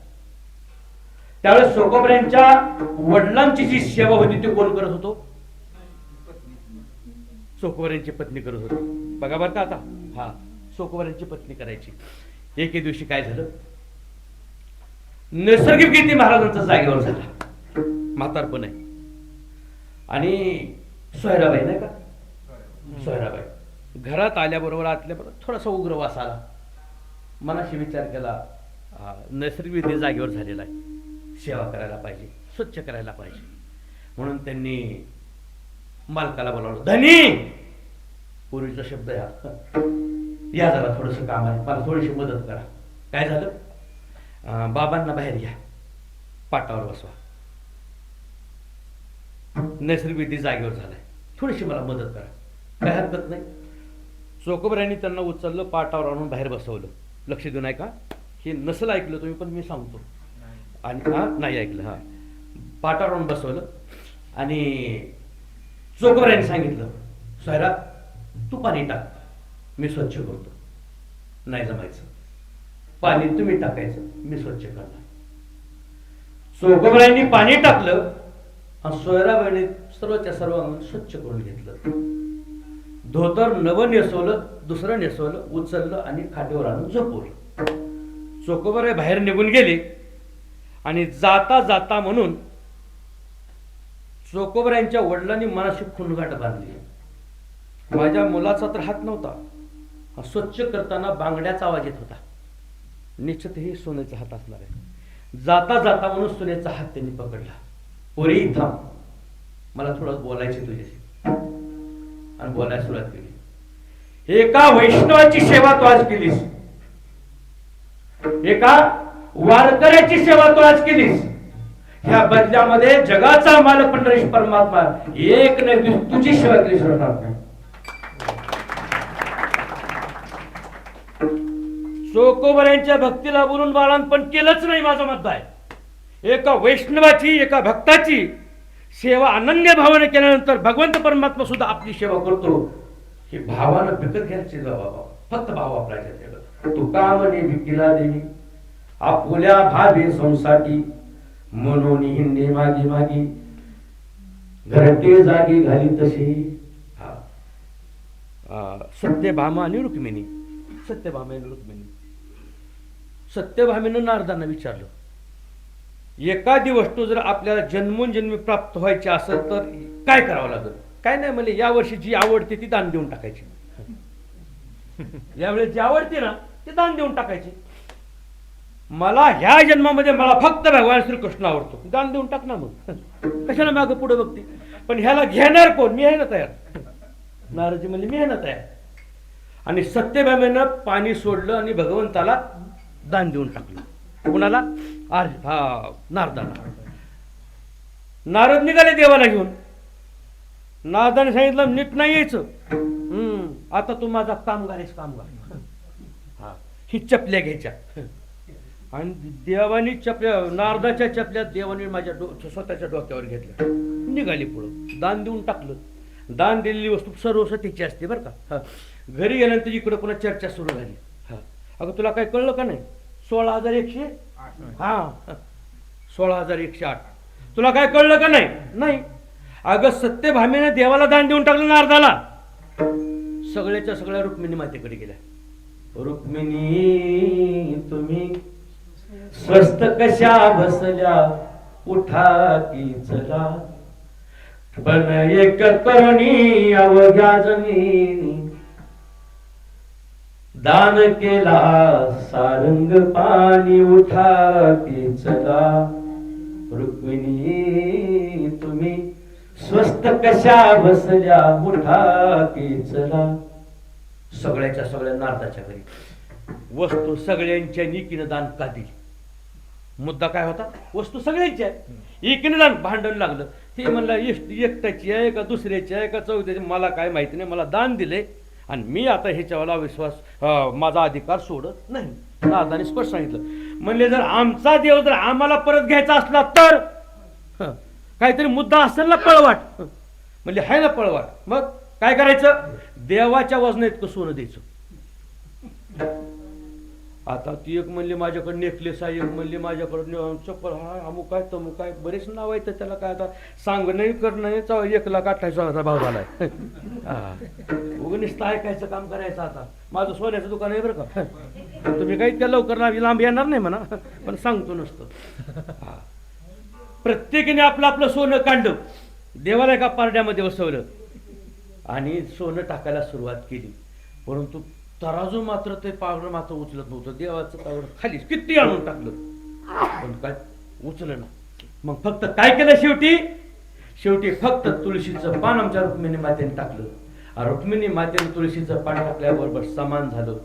त्यावेळेस चोकोबऱ्यांच्या वडिलांची जी सेवा होती ती कोण करत होतो? चोकोबऱ्यांची पत्नी करत होती. बघा बरं का आता. हा, चोकोबऱ्यांची पत्नी करायची. एके दिवशी काय झालं, नैसर्गिक किती महाराजांचा जागेवर झाला. म्हातारपण आहे. आणि सोयराबाई नाही का, सोयराबाई घरात आल्याबरोबर थोडासा उग्र वास आला. मनाशी विचार केला, नैसर्गिक विधी जागेवर झालेला आहे, सेवा करायला पाहिजे, स्वच्छ करायला पाहिजे. म्हणून त्यांनी मालकाला बोलावलं. धनी, पूर्वीचा शब्द या जरा थोडस काम आहे, मला थोडीशी मदत करा. काय झालं, बाबांना बाहेर घ्या, पाटावर बसवा, नैसर्गिक विधी जागेवर झालाय, थोडीशी मला मदत करा. काय हरकत नाही. चोकोबऱ्यांनी त्यांना उचललं, पाटावर आणून बाहेर बसवलं. लक्ष देऊन ऐका, हे नसेल ऐकलं तुम्ही पण मी सांगतो. आणि नाही ऐकलं. हा, पाटावर आणून बसवलं आणि चोकोबऱ्यांनी सांगितलं, सोयरा तू पाणी टाक, मी स्वच्छ करतो. नाही जमायचं, पाणी तुम्ही टाकायचं, मी स्वच्छ करणार. चोकोबऱ्यांनी पाणी टाकलं आणि सोयराबाईने सर्वच्या सर्व स्वच्छ करून घेतलं. धोतर नवं नेसवलं, दुसरं नेसवलं, उचललं आणि खाटेवर आणून झोपवलं. चोकोबराई बाहेर निघून गेले आणि जाता जाता म्हणून चोकोबऱ्यांच्या वडिलांनी मनाशी खुणगाट बांधली. माझ्या मुलाचा तर हात नव्हता, स्वच्छ करताना बांगड्याचा आवाज येत होता. निश्चित हे सोन्याचा हात असणार आहे. जाता जाता म्हणून सोन्याचा हात त्यांनी पकडला. पोरी थांब, मला थोडं बोलायचे तुझ्याशी. आणि बोलायला सुरुवात केली. एका वैष्णवाची सेवा तू आज केलीस, एका वारकऱ्याची सेवा तू आज केलीस. ह्या बदल्यामध्ये जगाचा मालक पंढरीश परमात्मा एक नाही तुझी सेवा केली सोडणार नाही. चोकोबऱ्यांच्या भक्तीला बोलून बाळांपण केलंच नाही माझं मत आहे. एका वैष्णवाची एका भक्ताची सेवा अनन्य भावाने केल्यानंतर भगवंत परमात्मा सुद्धा आपली सेवा करतो. हे भावानं विकत घ्यायचे बाबा, फक्त भाव वापरायचे. तुका म्हणे विकीला देवी आपुल्या भावे संसाठी म्हणून हिंदे मागी मागी घरटे जागी घाली तशी. सत्यभामा आणि रुक्मिणी, सत्यभामा आणि रुक्मिणी. सत्यभामेनं नारदांना विचारलं, एखादी वस्तू जर आपल्याला जन्मोन जन्मी प्राप्त व्हायची असेल तर काय करावं लागेल? काय नाही म्हणले, या वर्षी जी आवडते ती दान देऊन टाकायची. यावेळेस जी आवडते ना ती दान देऊन टाकायची. मला ह्या जन्मामध्ये मला फक्त भगवान श्रीकृष्ण आवडतो, दान देऊन टाक ना. मग कशाला मागं पुढे बघते? पण ह्याला घेणार कोण? मी आहे ना तयार. नारदजी म्हणले मी आहे ना तयार. आणि सत्यभामेनं पाणी सोडलं आणि भगवंताला दान देऊन टाकलं. कुणाला? नारदाला. नारद निघाले देवाला घेऊन. नारदाने सांगितलं नीट नाही यायचं, आता तू माझा कामगार आहेस, कामगार. ही चपल्या घ्यायच्या. आणि देवानी चपल्या, नारदाच्या चपल्या देवाने माझ्या स्वतःच्या डोक्यावर घेतल्या. निघाली पुढं. दान देऊन टाकलं. दान दिलेली वस्तू सर्व सतीची असते बरं का. घरी गेल्यानंतर इकडं पुन्हा चर्चा सुरू झाली. अगं तुला काय कळलं का नाही? 16,108. 16,108. तुला काय कळलं का नाही? नाही. अगं सत्यभामेने देवाला दान देऊन टाकलं नारदाला. सगळ्याच्या सगळ्या रुक्मिणी मातेकडे गेल्या. रुक्मिणी तुम्ही स्वस्त कशा बसल्या, उठा की चला, पण एक करुणी अवघ्या जमिनी दान केला सारंग पाणी, उठा की चला. रुक्मिणी तुम्ही स्वस्त कशा बसल्या, उठा की चला. सगळ्याच्या सगळ्या नारदाच्या घरी वस्तू सगळ्यांच्या एकीनं दान का दिली? मुद्दा काय होता? वस्तू सगळ्यांच्या एकीनं दान. भांडण लागलं. ते म्हणलं एकट्याची आहे का दुसऱ्याची आहे का चौथ्याची, मला काय माहिती नाही, मला दान दिले आणि मी आता ह्याच्यावाला विश्वास, माझा अधिकार सोडत नाही. नारदाने स्पष्ट सांगितलं. म्हणले जर आमचा देव जर आम्हाला परत घ्यायचा असला तर काहीतरी मुद्दा असेल ना पळवाट. म्हणजे आहे ना पळवाट. मग काय करायचं? देवाच्या वजना इतकं सोनं द्यायचं. आता ती एक म्हणली माझ्याकडे नेकलेस आहे, एक म्हणली माझ्याकडे चप्पल, अमुक काय तमुक काय, बरेच नाव आहे. तर त्याला काय आता सांग नाही करणं नाही. 1,28,000 भाव झालाय. उगणिस्त ऐकायचं काम करायचं. आता माझं सोन्याचं दुकान आहे बरं का. तुम्ही काही त्या लवकर लांब येणार नाही म्हणा, पण सांगतो नसतं. प्रत्येकीने आपलं आपलं सोनं काढलं, देवाला एका पारड्यामध्ये बसवलं आणि सोनं टाकायला सुरुवात केली. परंतु तराजू मात्र ते पावडं मात्र उचलत नव्हतं. देवाचं पावडं खाली किती आणून टाकलं पण काय उचलं ना. मग फक्त काय केलं? शेवटी फक्त तुळशीचं पान आमच्या रुक्मिणी मातेने टाकलं. रुक्मिणी मातेने तुळशीचं पान टाकल्याबरोबर समान झालं.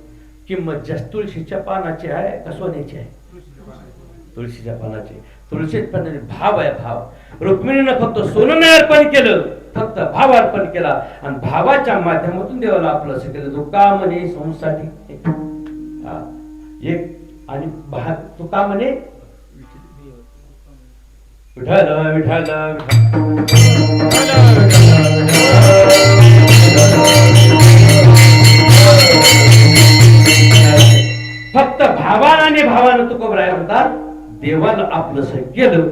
किंमत जास्त तुळशीच्या पानाची आहे का सोन्याची आहे? तुळशीच्या पानाची. तुळशीच्या पानाचे भाव आहे, भाव. रुक्मिणीनं फक्त सोनं नाही अर्पण केलं, फक्त भाव अर्पण केला आणि भावाच्या माध्यमातून देवाला आपलं असं केलं. तुका म्हणे संसाठी एक आणि तुका म्हणे विठ्ठल विठ्ठल फक्त भावाने भावानं तुकोबराय म्हणतात देवाला आपलंसं केलं.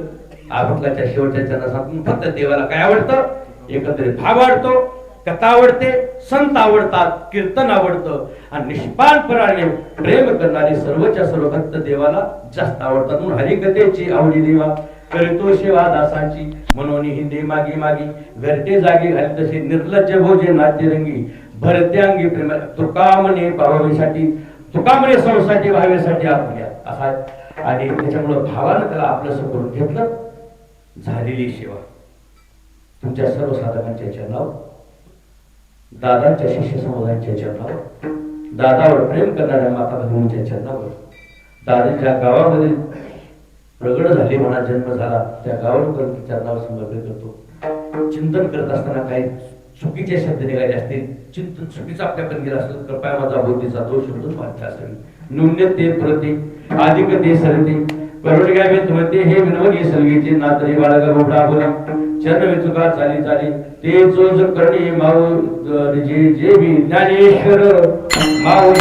अभंगाच्या शेवटच्या चरणातून फक्त देवाला काय आवडतं? एकंदरीत भाव आवडतो, कथा आवडते, संत आवडतात, कीर्तन आवडतं आणि निष्पाणपणाने प्रेम करणारे सर्वच्या सर्व भक्त देवाला जास्त आवडतात. म्हणून हरिकथेची आवडी देवा करीतो सेवा दासांची, म्हणून हिंदे मागी मागी घरटे जागी घाली तसे निर्लज्ज भोजे नाट्यरंगी भरते अंगी प्रेम. तुका म्हणे भावासाठी, तुका म्हणे संसाठी भावेसाठी आपल्या असा. आणि त्याच्यामुळं भावानं त्याला आपलंसं करून घेतलं. झालेली सेवा तुमच्या सर्व साधकांच्या चरणावर दादांच्या शिष्य समुदायाच्या चरणावर, दादावर प्रेम करणाऱ्या माता भगिनींच्या चरणावर, दादा ज्या गावामध्ये प्रगट झाले, म्हणा जन्म झाला, त्या गावावर चरणावर समर्पित करतो. चिंतन करत असताना काही चुकीचे शब्द निघाले असतील, चिंतन चुकीचं आपल्याकडे गेला असेल, कृपया माझा बुद्धीचा दोष शोधून वाटला असेल. न्यून्यते प्रति अधिक ते सरते करुण घ्यावे तुम्ही हे विनवणी सलगीचे नातरी बाळगा बोबडा बोला चरण विचुका चाली चाली ते चोज करणी माऊ जे बी ज्ञानेश्वर माऊ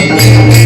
Thank you.